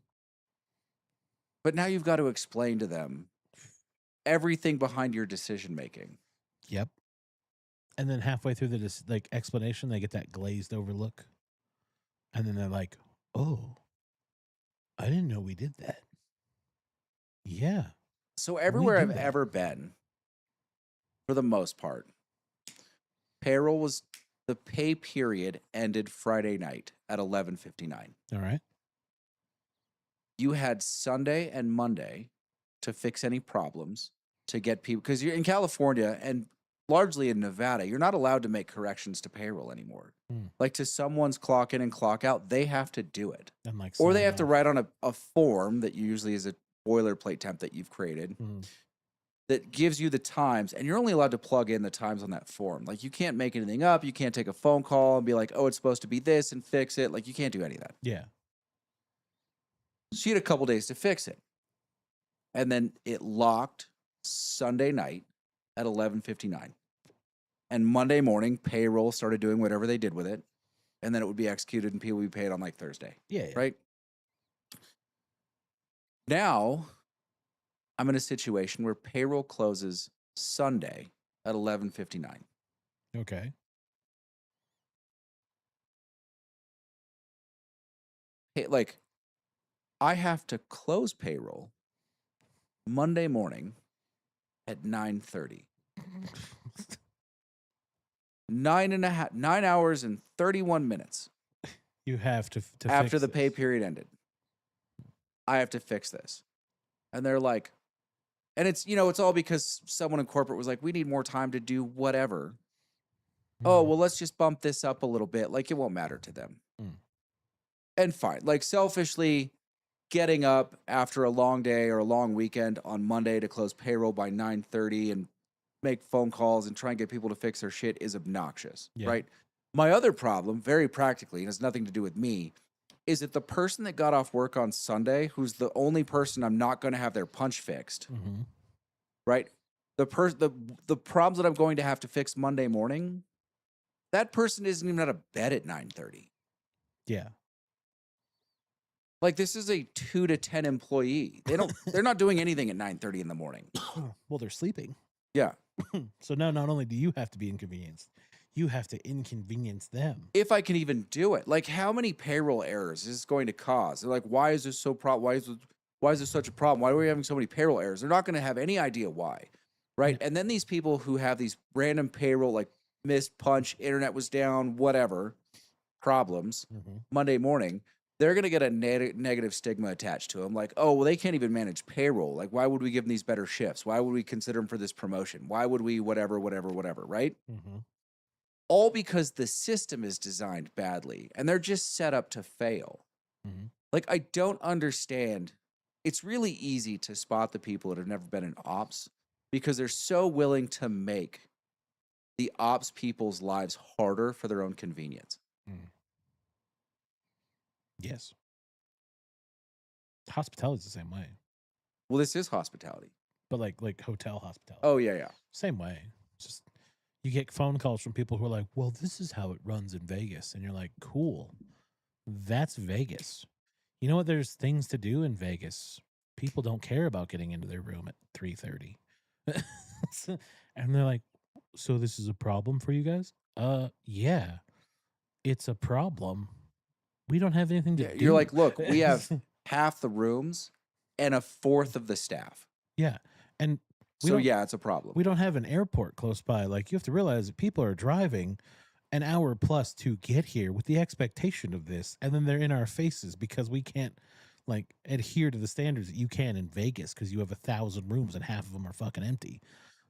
But now you've got to explain to them everything behind your decision making. Yep. And then halfway through the explanation, they get that glazed over look, and then they're like, "Oh, I didn't know we did that." Yeah. So everywhere do I've that. ever been, for the most part, the pay period ended Friday night at 11:59. All right. You had Sunday and Monday to fix any problems, to get people, because you're in California and largely in Nevada, you're not allowed to make corrections to payroll anymore. Hmm. Like to someone's clock in and clock out, they have to do it. And like, Or they sign have to off. write on a form that usually is a boilerplate temp that you've created. Mhm. that gives you the times, and you're only allowed to plug in the times on that form. Like, you can't make anything up. You can't take a phone call and be like, oh, it's supposed to be this and fix it. Like, you can't do any of that. Yeah. So you had a couple days to fix it. And then it locked Sunday night at 11:59. And Monday morning, payroll started doing whatever they did with it. And then it would be executed and people would be paid on like Thursday. Yeah. Right? Now, I'm in a situation where payroll closes Sunday at 11:59. Okay. Hey, like, I have to close payroll Monday morning at 9:30. 9 hours and 31 minutes You have to after fix the pay this. period ended. I have to fix this. And they're like, and it's, it's all because someone in corporate was like, we need more time to do whatever. Oh, well, let's just bump this up a little bit. Like, it won't matter to them. And fine. Like, selfishly getting up after a long day or a long weekend on Monday to close payroll by 9:30 and make phone calls and try and get people to fix their shit is obnoxious, right? My other problem, very practically, and has nothing to do with me, is that the person that got off work on Sunday, who's the only person I'm not going to have their punch fixed, right? The problems that I'm going to have to fix Monday morning, that person isn't even out of bed at 9:30. Yeah. Like, this is a 2 to 10 employee. They're not doing anything at 9:30 in the morning. Well, they're sleeping. Yeah. So now not only do you have to be inconvenienced, you have to inconvenience them. If I can even do it. Like, how many payroll errors is this going to cause? They're like, why is this so why is this such a problem? Why are we having so many payroll errors? They're not going to have any idea why. Right? Yeah. And then these people who have these random payroll, like missed punch, internet was down, whatever problems, Monday morning, they're going to get a negative stigma attached to them. Like, oh, well, they can't even manage payroll. Like, why would we give them these better shifts? Why would we consider them for this promotion? Why would we whatever, right? All because the system is designed badly and they're just set up to fail. Like, I don't understand. It's really easy to spot the people that have never been in ops because they're so willing to make the ops people's lives harder for their own convenience. Yes. Hospitality's the same way. Well, this is hospitality. But like hotel hospitality. Oh, yeah. Same way. Just you get phone calls from people who are like, well, this is how it runs in Vegas. And you're like, cool. That's Vegas. You know what? There's things to do in Vegas. People don't care about getting into their room at 3:30. And they're like, so this is a problem for you guys? Yeah. It's a problem. We don't have anything to do. You're like, look, we have half the rooms and a fourth of the staff. Yeah. And so, yeah, it's a problem. We don't have an airport close by. Like, you have to realize that people are driving an hour plus to get here with the expectation of this. And then they're in our faces because we can't, like, adhere to the standards that you can in Vegas because you have 1,000 rooms and half of them are fucking empty.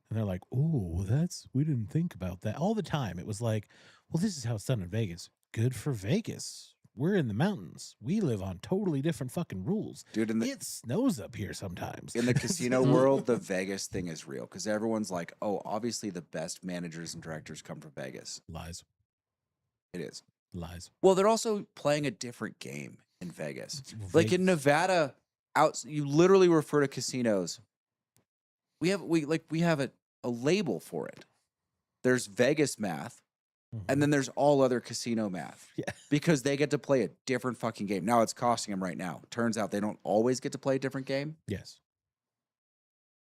And they're like, oh, we didn't think about that. All the time. It was like, well, this is how it's done in Vegas. Good for Vegas. We're in the mountains. We live on totally different fucking rules. Dude, it snows up here sometimes. In the casino world, the Vegas thing is real because everyone's like, oh, obviously the best managers and directors come from Vegas. Lies. It is. Lies. Well, they're also playing a different game in Vegas. Like in Nevada, you literally refer to casinos. We have a label for it. There's Vegas math. And then there's all other casino math. Yeah. Because they get to play a different fucking game. Now it's costing them right now. Turns out they don't always get to play a different game. Yes.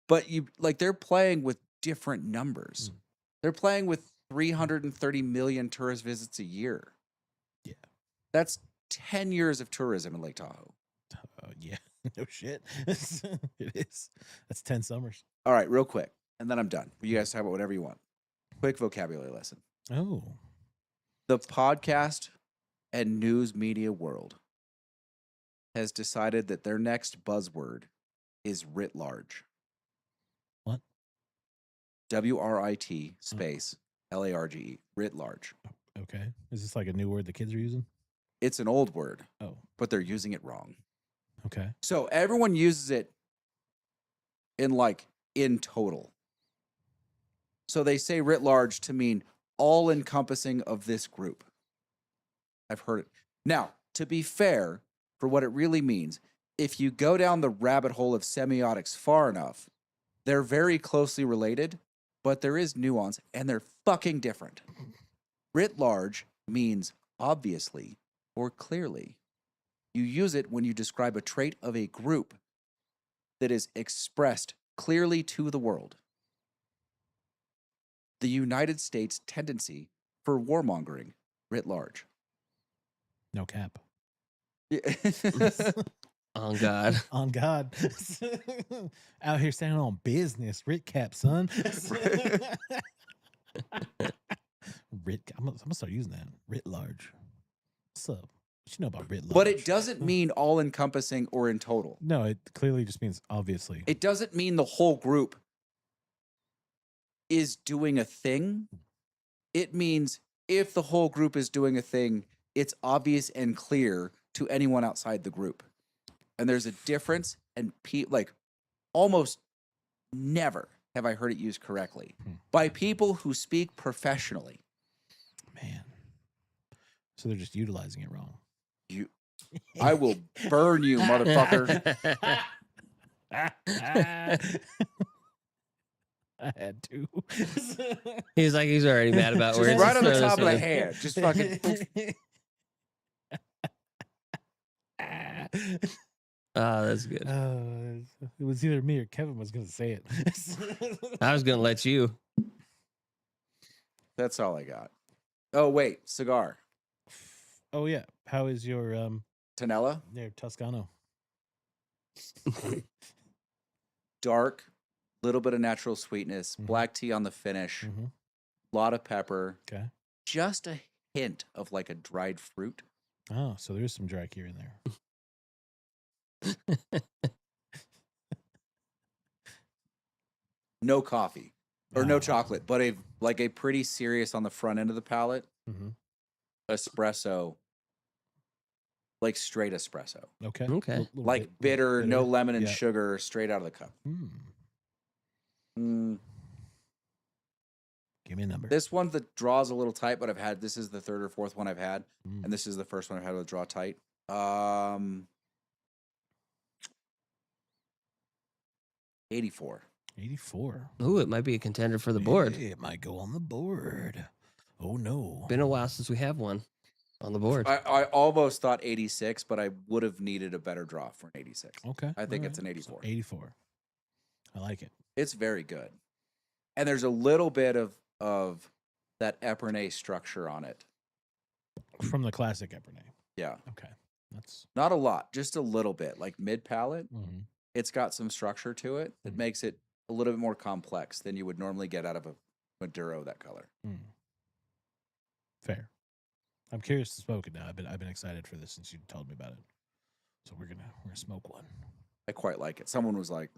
But they're playing with different numbers. They're playing with 330 million tourist visits a year. Yeah. That's 10 years of tourism in Lake Tahoe. Yeah. No shit. It is. That's 10 summers. All right, real quick. And then I'm done. You guys talk about whatever you want. Quick vocabulary lesson. Oh. The podcast and news media world has decided that their next buzzword is writ large. What? WRIT space LARGE. Writ large. Okay. Is this like a new word the kids are using? It's an old word. Oh. But they're using it wrong. Okay. So everyone uses it in like in total. So they say writ large to mean all encompassing of this group. I've heard it. Now, to be fair, for what it really means, if you go down the rabbit hole of semiotics far enough, they're very closely related, but there is nuance and they're fucking different. Writ large means obviously or clearly. You use it when you describe a trait of a group that is expressed clearly to the world. The United States tendency for warmongering, writ large. No cap. Oh God. On God. Out here standing on business. Rit cap, son. Rit. I'm gonna start using that. Writ large. What's up? What you know about writ large? But it doesn't mean all encompassing or in total. No, it clearly just means obviously. It doesn't mean the whole group is doing a thing. It means if the whole group is doing a thing, it's obvious and clear to anyone outside the group. And there's a difference, and like almost never have I heard it used correctly by people who speak professionally. Man. So they're just utilizing it wrong. I will burn you, motherfucker. I had to. He's like, he's already mad about Just words. right on the Throw top of this the in. hand. Just fucking. Oh, that's good. It was either me or Kevin was going to say it. I was gonna let you. That's all I got. Oh, wait. Cigar. Oh yeah. How is your Tonella. Toscano? Dark. Little bit of natural sweetness. Mhm. Black tea on the finish. Mhm. Lot of pepper. Okay. Just a hint of like a dried fruit. Oh, so there is some dry cure in there. No coffee. Or no Oh. chocolate, but a pretty serious on the front end of the palate. Mm-hmm. Espresso. Like straight espresso. Okay. Okay. Little Like bit- bitter, little no lemon and Yeah. sugar, straight out of the cup. Give me a number. This one, the draw's a little tight, but this is the third or fourth one I've had. Mm. And this is the first one I've had with draw tight. 84. 84. Ooh, it might be a contender for the board. It might go on the board. Oh no. Been a while since we have one on the board. I almost thought 86, but I would have needed a better draw for an 86. Okay. I think all it's right. an 84. So 84. I like it. It's very good. And there's a little bit of that Epernay structure on it. From the classic Epernay. Yeah. Okay. That's Not a lot, just a little bit. Like mid palate, mhm. it's got some structure to it that makes it a little bit more complex than you would normally get out of a Maduro that color. Fair. I'm curious to smoke it now. I've been excited for this since you told me about it. So we're gonna smoke one. I quite like it. Someone was like,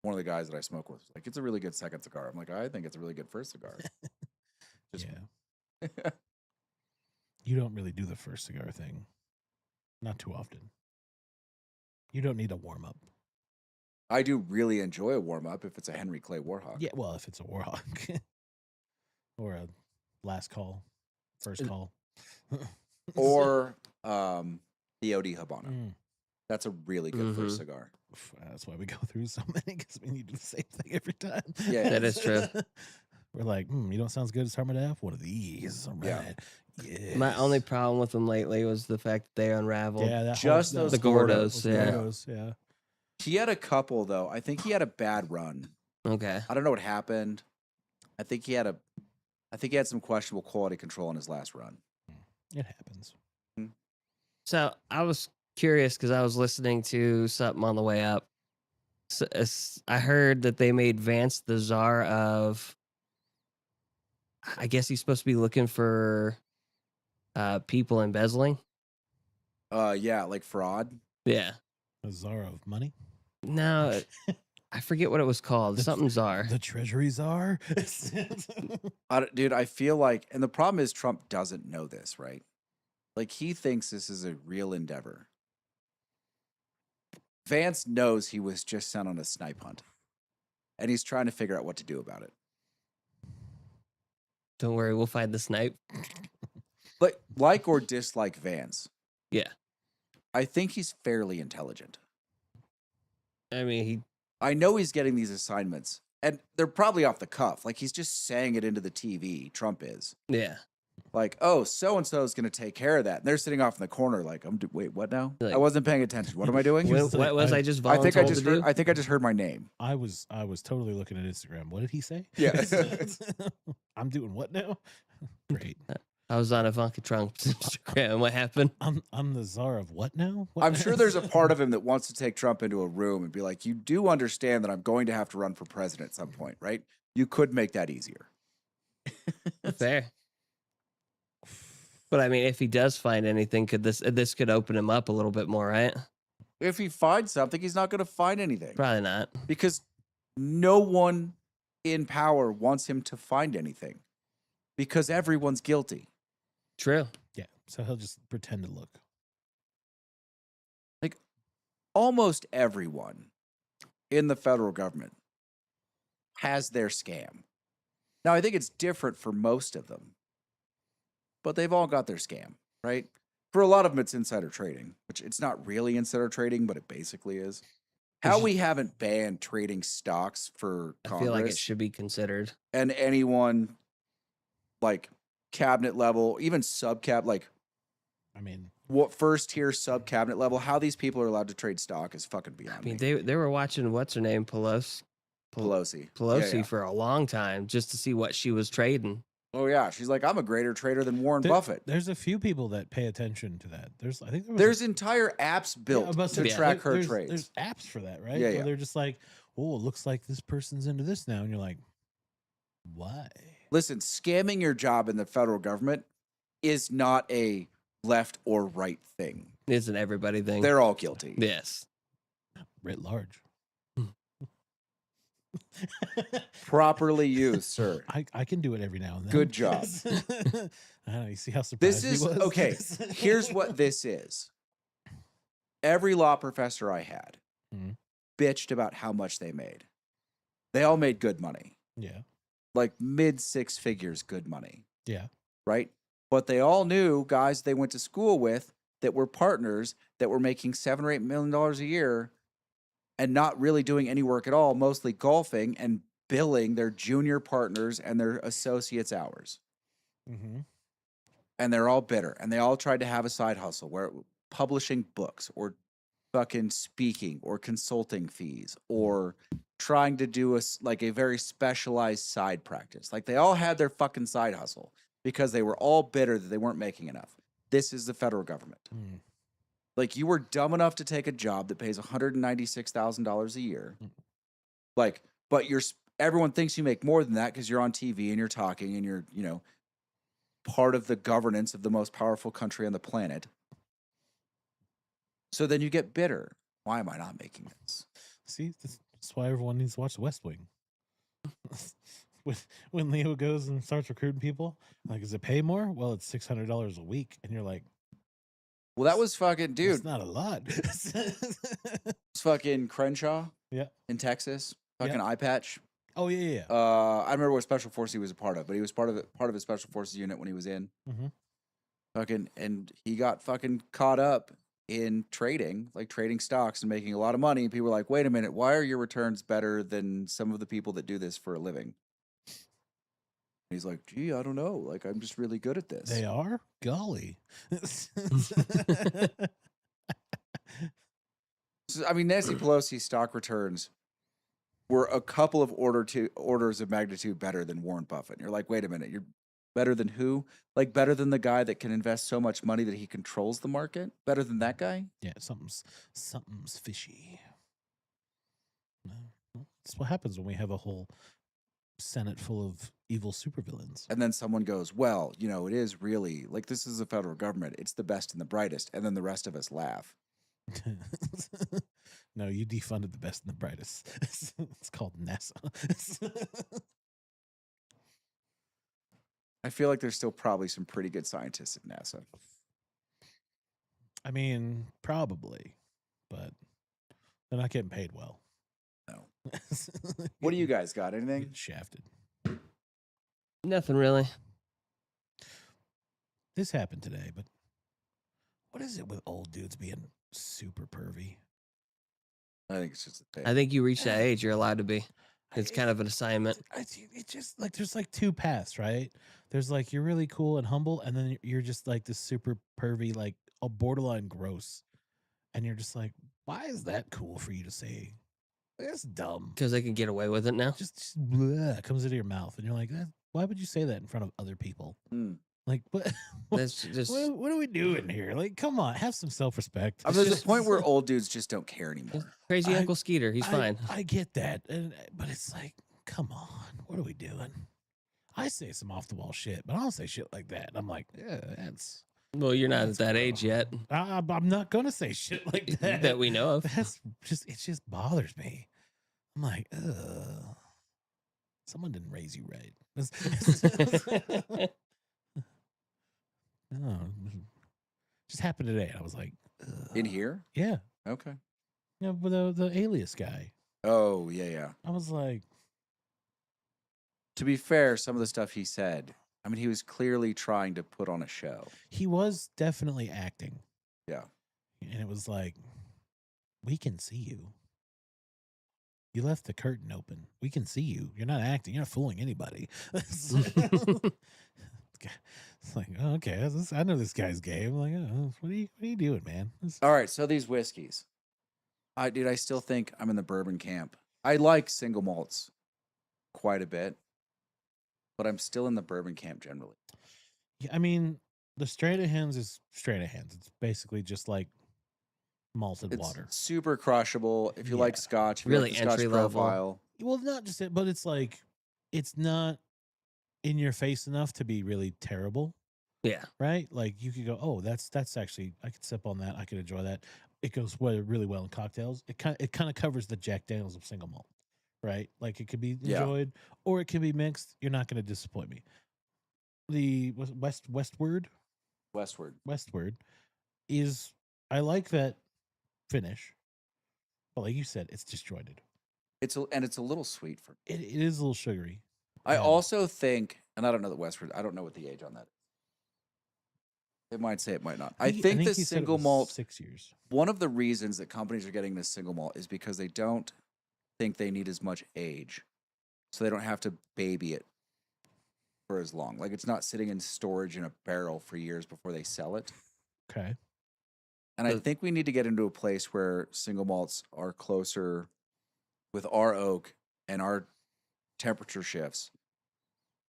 one of the guys that I smoke with was like, it's a really good second cigar. I'm like, I think it's a really good first cigar. Just Yeah. You don't really do the first cigar thing. Not too often. You don't need a warm up. I do really enjoy a warm up if it's a Henry Clay Warhawk. Yeah, well, if it's a Warhawk or a last call, first call, Or the OD Habano. Mm. That's a really good first Mhm. cigar. That's why we go through so many because we need to do the same thing every time. Yeah. That is true. We're like, you don't sound as good as Harmadaff. One of these. All Yeah. right. Yes. My only problem with them lately was the fact that they unraveled. Yeah, that Just whole, those The Gordos, those yeah. Gordos, yeah. He had a couple though. I think he had a bad run. Okay. I don't know what happened. I think he had some questionable quality control in his last run. It happens. So I was curious because I was listening to something on the way up. So, I heard that they made Vance the czar of. I guess he's supposed to be looking for people embezzling. Yeah, like fraud. Yeah. A czar of money. No, I forget what it was called. The- Something czar. The treasury czar. Dude, I feel like, and the problem is Trump doesn't know this, right? Like he thinks this is a real endeavor. Vance knows he was just sent on a snipe hunt. and he's trying to figure out what to do about it. Don't worry, we'll find the snipe. Like or dislike Vance, Yeah. I think he's fairly intelligent. I mean, I know he's getting these assignments, and they're probably off the cuff. Like, he's just saying it into the TV. Trump is. yeah. Like, oh, so-and-so is going to take care of that. And they're sitting off in the corner like, wait, what now? Like- I wasn't paying attention. What am I doing? What He's like, was I just I think volunteered to do? I think I just heard my name. I was totally looking at Instagram. What did he say? Yeah. I'm doing what now? Great. I was on Ivanka Trump's Instagram. What happened? I'm the czar of what now? What I'm now? sure there's a part of him that wants to take Trump into a room and be like, you do understand that I'm going to have to run for president at some point, right? You could make that easier. Fair. But I mean, if he does find anything, could this could open him up a little bit more, right? If he finds something, he's not going to find anything Probably not. because no one in power wants him to find anything because everyone's guilty. True. Yeah. So he'll just pretend to look. Almost everyone in the federal government has their scam. Now, I think it's different for most of them, but they've all got their scam, right? For a lot of them, it's insider trading, which it's not really insider trading, but it basically is. How we haven't banned trading stocks for I Congress feel like it should be considered. and anyone like cabinet level, even sub-cab, like I mean, what first tier sub-cabinet level, how these people are allowed to trade stock is fucking I beyond mean, me. they were watching what's her name, Pelosi Pelosi. for a long time just to see what she was trading. Oh yeah, she's like, I'm a greater trader than Warren Buffett. there's a few people that pay attention to that. I think There's entire apps built I was about to say, track her there's, trades. There's apps for that, right? Yeah, Where yeah. they're just like, oh, it looks like this person's into this now, and you're like, why? Listen, scamming your job in the federal government is not a left or right thing. Isn't everybody thing? They're all guilty. Yes. Writ large. Properly used, sir. I can do it every now and then. Good job. I don't know. You see how surprised This is he was? okay. Here's what this is. Every law professor I had Mhm. bitched about how much they made. They all made good money, Yeah. like mid six figures, good money, Yeah. right? But they all knew guys they went to school with that were partners that were making $7 or $8 million a year and not really doing any work at all, mostly golfing and billing their junior partners and their associates' hours. Mm-hmm. And they're all bitter. And they all tried to have a side hustle where publishing books or fucking speaking or consulting fees or trying to do a very specialized side practice. Like they all had their fucking side hustle because they were all bitter that they weren't making enough. This is the federal government. Mm. Like you were dumb enough to take a job that pays $196,000 a year. Like, but everyone thinks you make more than that because you're on TV and you're talking and you're, part of the governance of the most powerful country on the planet. So then you get bitter. Why am I not making this? See, that's why everyone needs to watch The West Wing. When Leo goes and starts recruiting people, like, does it pay more? Well, it's $600 a week, and you're like, Well, that was fucking dude. it's not a lot. It's fucking Crenshaw. Yeah. In Texas. Yeah. Fucking eye patch. Oh yeah. I remember what special force he was a part of, but he was part of his special forces unit when he was in. Mm-hmm. Fucking, and he got fucking caught up in trading, like trading stocks and making a lot of money. And people were like, wait a minute, why are your returns better than some of the people that do this for a living? And he's like, gee, I don't know. Like, I'm just really good at this. They are? Golly. I mean, Nancy Pelosi's stock returns were a couple of orders of magnitude better than Warren Buffett. And you're like, wait a minute, you're better than who? Like better than the guy that can invest so much money that he controls the market? Better than that guy? Yeah, something's fishy. That's what happens when we have a whole Senate full of evil supervillains. And then someone goes, well, it is really like this is the federal government. It's the best and the brightest. And then the rest of us laugh. No, you defunded the best and the brightest. It's called NASA. I feel like there's still probably some pretty good scientists at NASA. I mean, probably, but they're not getting paid well. No. What do you guys got? Getting Anything? shafted. Nothing really. This happened today, but what is it with old dudes being super pervy? I think it's just a thing. I think you reach that age, you're allowed to be. It's kind of an assignment. It's just like there's like two paths, right? There's like you're really cool and humble, and then you're just like this super pervy, like a borderline gross, and you're just like, why is that cool for you to say? That's dumb. Because they can get away with it now. Just bleh, comes into your mouth, and you're like, why would you say that in front of other people? Hmm. Like what? That's just What are we doing here? Like, come on, have some self-respect. I mean, there's a point where old dudes just don't care anymore. crazy I- Uncle Skeeter. He's fine. I get that, but it's like, come on, what are we doing? I say some off the wall shit, but I don't say shit like that. I'm like, yeah, that's. Well, you're not at that's that gross. age yet I'm not gonna say shit like that. that we know of. That's just it. Just bothers me. I'm like, ugh. Someone didn't raise you right. No, just happened today. I was like, ugh. In here? Yeah, Okay. yeah, with the alias guy. Oh, yeah. I was like, To be fair, some of the stuff he said, I mean, he was clearly trying to put on a show. he was definitely acting. Yeah. And it was like, we can see you. You left the curtain open. We can see you. You're not acting. You're not fooling anybody. It's like, oh, okay, I know this guy's gay. I'm like, oh, what are you doing, man? All right. So these whiskeys. I still think I'm in the bourbon camp. I like single malts quite a bit, but I'm still in the bourbon camp generally. Yeah, I mean, the Stranahan's is Stranahan's. It's basically just like malted It's water. super crushable. If you like Yeah. Scotch, if you Really like the Scotch entry level. profile. Well, not just it, but it's like, it's not in your face enough to be really terrible. Yeah. Right? Like you could go, oh, that's actually, I could sip on that. I could enjoy that. It goes really well in cocktails. It kind of covers the Jack Daniels of single malt, right? Like it could be Yeah. enjoyed or it can be mixed. You're not going to disappoint me. The Westward is, I like that finish, but like you said, it's disjointed. It's a little sweet for me. It is a little sugary. I Yeah. also think, and I don't know the Westward. I don't know what the age on that is. It might say, it might not. I think the he said it single was malt. 6 years. One of the reasons that companies are getting this single malt is because they don't think they need as much age, so they don't have to baby it for as long. Like it's not sitting in storage in a barrel for years before they sell it. Okay. And I think we need to get into a place where single malts are closer with our oak and our temperature shifts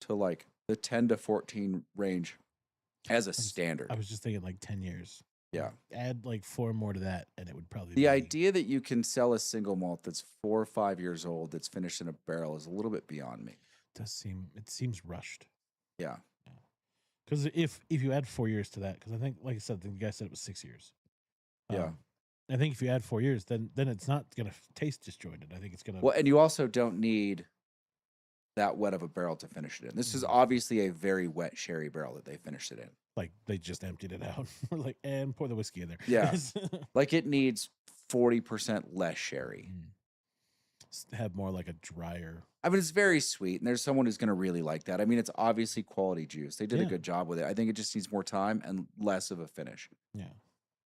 to like the 10 to 14 range as a standard. I was just thinking like 10 years. Yeah. Add like 4 more to that, and it would probably The be idea that you can sell a single malt that's 4 or 5 years old that's finished in a barrel is a little bit beyond me. it seems rushed. Yeah. Because if you add 4 years to that, because I think, like I said, the guy said it was 6 years. Yeah. I think if you add 4 years, then it's not gonna taste disjointed. I think it's gonna. Well, and you also don't need that wet of a barrel to finish it in. This is obviously a very wet sherry barrel that they finished it in. Like they just emptied it out. We're like, and pour the whiskey in there. Yeah. Like it needs 40% less sherry. Have more like a drier. I mean, it's very sweet, and there's someone who's going to really like that. I mean, it's obviously quality juice. They did a Yeah. good job with it. I think it just needs more time and less of a finish. Yeah.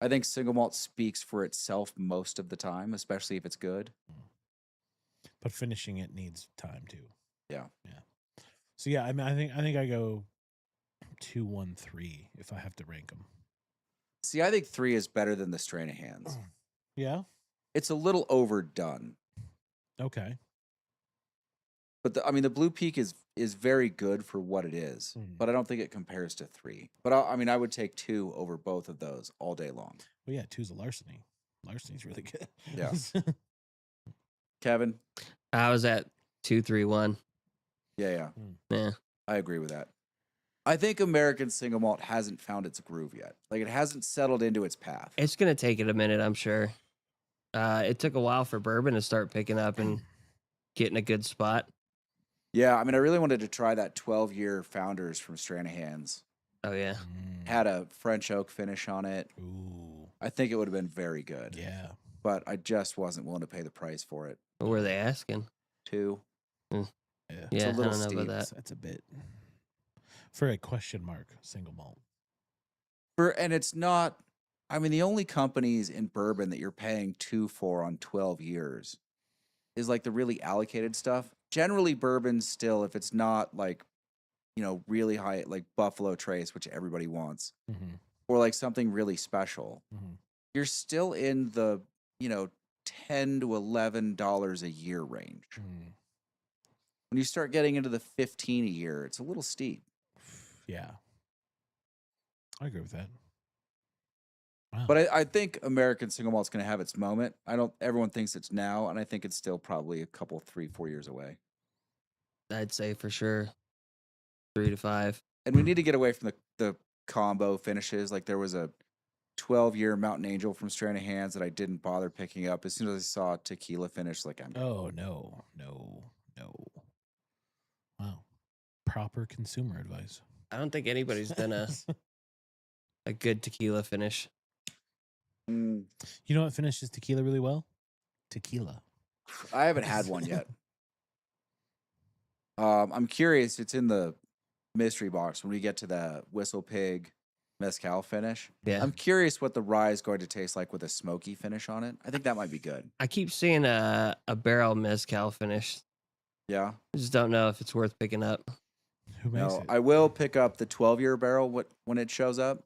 I think single malt speaks for itself most of the time, especially if it's good. But finishing it needs time too. Yeah. Yeah. So yeah, I mean, I think I go 2, 1, 3 if I have to rank them. See, I think 3 is better than the Stranahan's. Yeah. It's a little overdone, Okay. but the Blue Peak is very good for what it is. But I don't think it compares to 3. But I would take 2 over both of those all day long. Well, yeah, 2's a larceny. Larceny's really good. Yeah. Kevin? I was at 2, 3, 1. Yeah. Yeah. I agree with that. I think American single malt hasn't found its groove yet. Like it hasn't settled into its path. It's gonna take it a minute, I'm sure. It took a while for bourbon to start picking up and getting a good spot. Yeah, I mean, I really wanted to try that 12-year Founders from Stranahan's. Oh yeah. Had a French oak finish on it. Ooh. I think it would have been very good. Yeah. but I just wasn't willing to pay the price for it. What were they asking? 2. Yeah. Yeah, I little don't know steep. about that. That's a bit for a question mark single malt. And it's not. I mean, the only companies in bourbon that you're paying 2 for on 12 years is like the really allocated stuff. Generally, bourbon still, if it's not like, really high, like Buffalo Trace, which everybody wants, Mm-hmm. or like something really special, Mm-hmm. you're still in the, $10 to $11 a year range. Mm. When you start getting into the 15 a year, it's a little steep. Yeah, I agree with that. Wow. But I think American single malt's going to have its moment. Everyone thinks it's now, and I think it's still probably a couple, 3-4 years away. I'd say for sure 3 to 5. And we need to get away from the combo finishes. Like there was a 12-year Mountain Angel from Strand of Hands that I didn't bother picking up. As soon as I saw tequila finish, like I'm. Oh no. Wow. Proper consumer advice. I don't think anybody's done a good tequila finish. Mm, You know what finishes tequila really well? Tequila. I haven't had one yet. I'm curious. It's in the mystery box when we get to the Whistle Pig mezcal finish. Yeah. I'm curious what the rye is going to taste like with a smoky finish on it. I think that might be good. I keep seeing a barrel mezcal finish. Yeah. I just don't know if it's worth picking up. Who makes No, it? I will pick up the 12-year barrel when it shows up.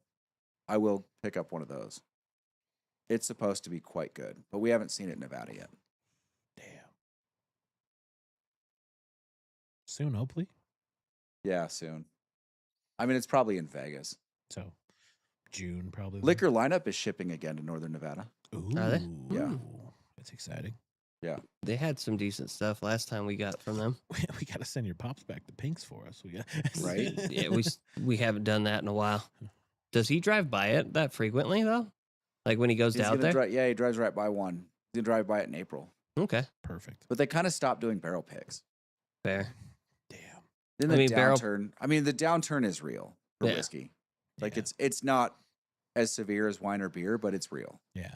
I will pick up one of those. It's supposed to be quite good, but we haven't seen it in Nevada yet. Damn. Soon, hopefully. Yeah, soon. I mean, it's probably in Vegas. So June probably. then. Liquor Lineup is shipping again to Northern Nevada. Ooh. Are they? Yeah. That's exciting. They had some decent stuff last time we got from them. We got to send your pops back to Pinks for us. We got Right? Yeah, we haven't done that in a while. Does he drive by it that frequently though? Like when he goes He's out gonna there? he drives right by one. He's gonna drive by it in April. Okay, Perfect. But they kind of stopped doing barrel picks. fair. Damn. Then I the mean, barrel- downturn. I mean, the downturn is real for Yeah. whiskey. Like Yeah. it's not as severe as wine or beer, but it's real. Yeah.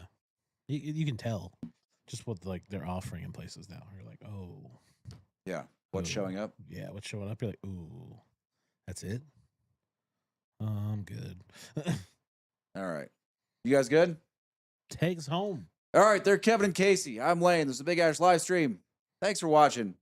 You can tell just what like they're offering in places now. You're like, oh, Yeah. What's Ooh. showing up? yeah, what's showing up? You're like, ooh, that's it. I'm good. All right. You guys good? Takes home. All right. They're Kevin and Casey. I'm Lane. This is the Big Ash live stream. Thanks for watching.